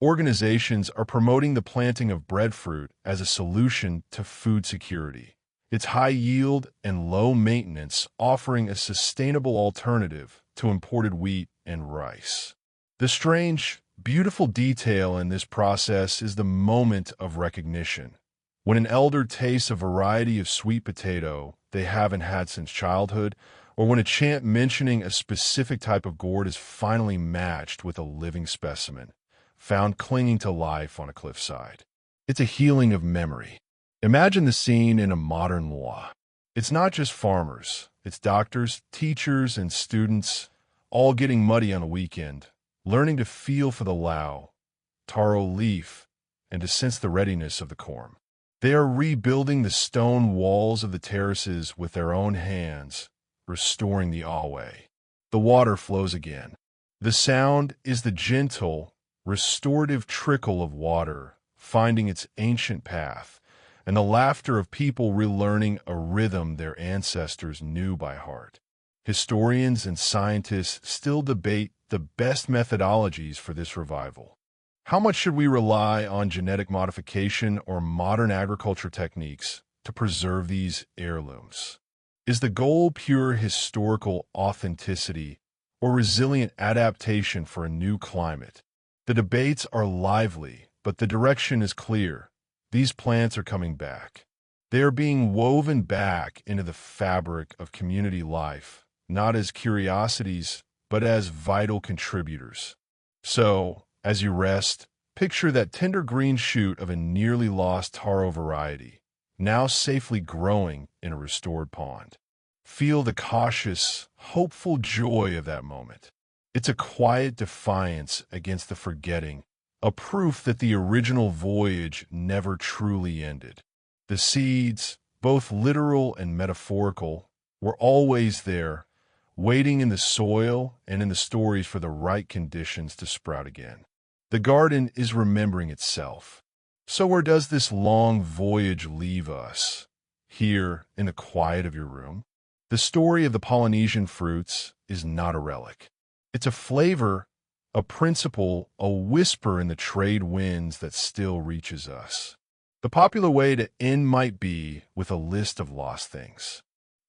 Organizations are promoting the planting of breadfruit as a solution to food security. It's high yield and low maintenance, offering a sustainable alternative to imported wheat and rice. The strange, beautiful detail in this process is the moment of recognition. When an elder tastes a variety of sweet potato they haven't had since childhood, or when a chant mentioning a specific type of gourd is finally matched with a living specimen, found clinging to life on a cliffside. It's a healing of memory. Imagine the scene in a modern law. It's not just farmers, it's doctors, teachers, and students, all getting muddy on a weekend, learning to feel for the lao, taro leaf, and to sense the readiness of the corm. They are rebuilding the stone walls of the terraces with their own hands, restoring the awe. The water flows again. The sound is the gentle, restorative trickle of water finding its ancient path, and the laughter of people relearning a rhythm their ancestors knew by heart. Historians and scientists still debate the best methodologies for this revival. How much should we rely on genetic modification or modern agriculture techniques to preserve these heirlooms? Is the goal pure historical authenticity or resilient adaptation for a new climate? The debates are lively, but the direction is clear. These plants are coming back. They are being woven back into the fabric of community life, not as curiosities, but as vital contributors. So, as you rest, picture that tender green shoot of a nearly lost taro variety, now safely growing in a restored pond. Feel the cautious, hopeful joy of that moment. It's a quiet defiance against the forgetting, a proof that the original voyage never truly ended. The seeds, both literal and metaphorical, were always there, waiting in the soil and in the stories for the right conditions to sprout again. The garden is remembering itself. So where does this long voyage leave us? Here, in the quiet of your room? The story of the Polynesian fruits is not a relic. It's a flavor, a principle, a whisper in the trade winds that still reaches us. The popular way to end might be with a list of lost things.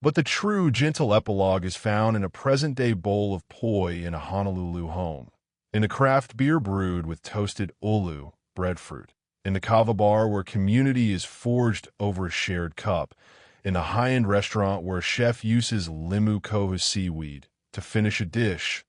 But the true, gentle epilogue is found in a present-day bowl of poi in a Honolulu home, in a craft beer brewed with toasted ulu, breadfruit, in the kava bar where community is forged over a shared cup, in the high-end restaurant where a chef uses limu kohu seaweed to finish a dish,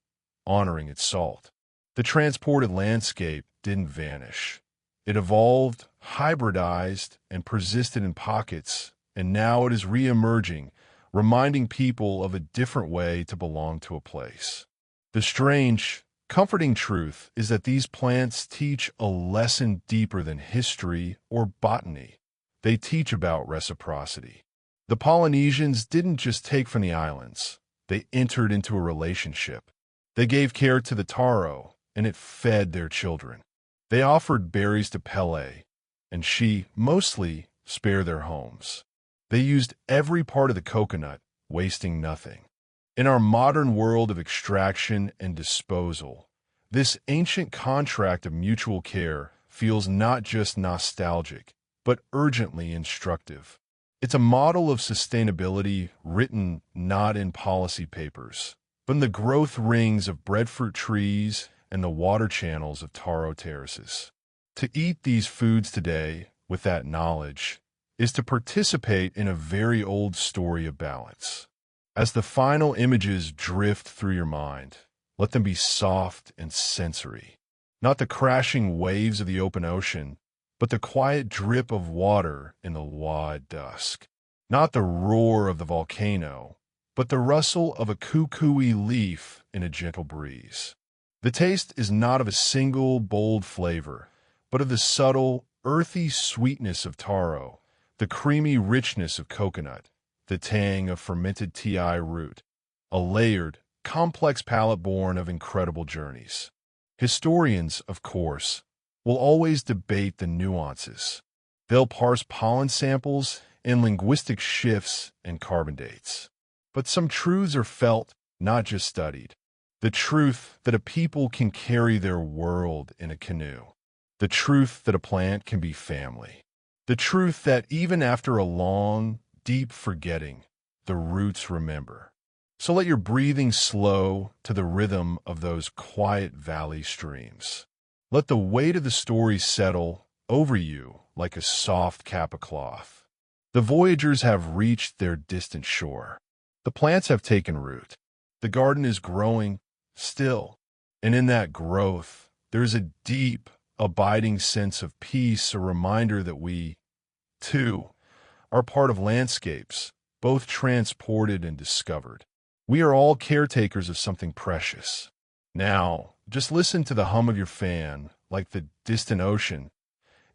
honoring its salt. The transported landscape didn't vanish. It evolved, hybridized, and persisted in pockets, and now it is re-emerging, reminding people of a different way to belong to a place. The strange, comforting truth is that these plants teach a lesson deeper than history or botany. They teach about reciprocity. The Polynesians didn't just take from the islands. They entered into a relationship. They gave care to the taro, and it fed their children. They offered berries to Pele, and she, mostly, spared their homes. They used every part of the coconut, wasting nothing. In our modern world of extraction and disposal, this ancient contract of mutual care feels not just nostalgic, but urgently instructive. It's a model of sustainability written not in policy papers, but in the growth rings of breadfruit trees and the water channels of taro terraces. To eat these foods today, with that knowledge, is to participate in a very old story of balance. As the final images drift through your mind, let them be soft and sensory. Not the crashing waves of the open ocean, but the quiet drip of water in the wide dusk. Not the roar of the volcano, but the rustle of a cuckooey leaf in a gentle breeze. The taste is not of a single bold flavor, but of the subtle, earthy sweetness of taro, the creamy richness of coconut, the tang of fermented ti root, a layered, complex palate born of incredible journeys. Historians, of course, will always debate the nuances. They'll parse pollen samples and linguistic shifts and carbon dates. But some truths are felt, not just studied. The truth that a people can carry their world in a canoe. The truth that a plant can be family. The truth that even after a long, deep forgetting, the roots remember. So let your breathing slow to the rhythm of those quiet valley streams. Let the weight of the story settle over you like a soft cap of cloth. The voyagers have reached their distant shore. The plants have taken root. The garden is growing still. And in that growth, there is a deep, abiding sense of peace, a reminder that we, too, are part of landscapes, both transported and discovered. We are all caretakers of something precious. Now, just listen to the hum of your fan, like the distant ocean,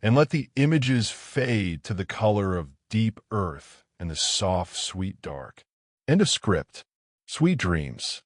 and let the images fade to the color of deep earth and the soft, sweet dark. End of script. Sweet dreams.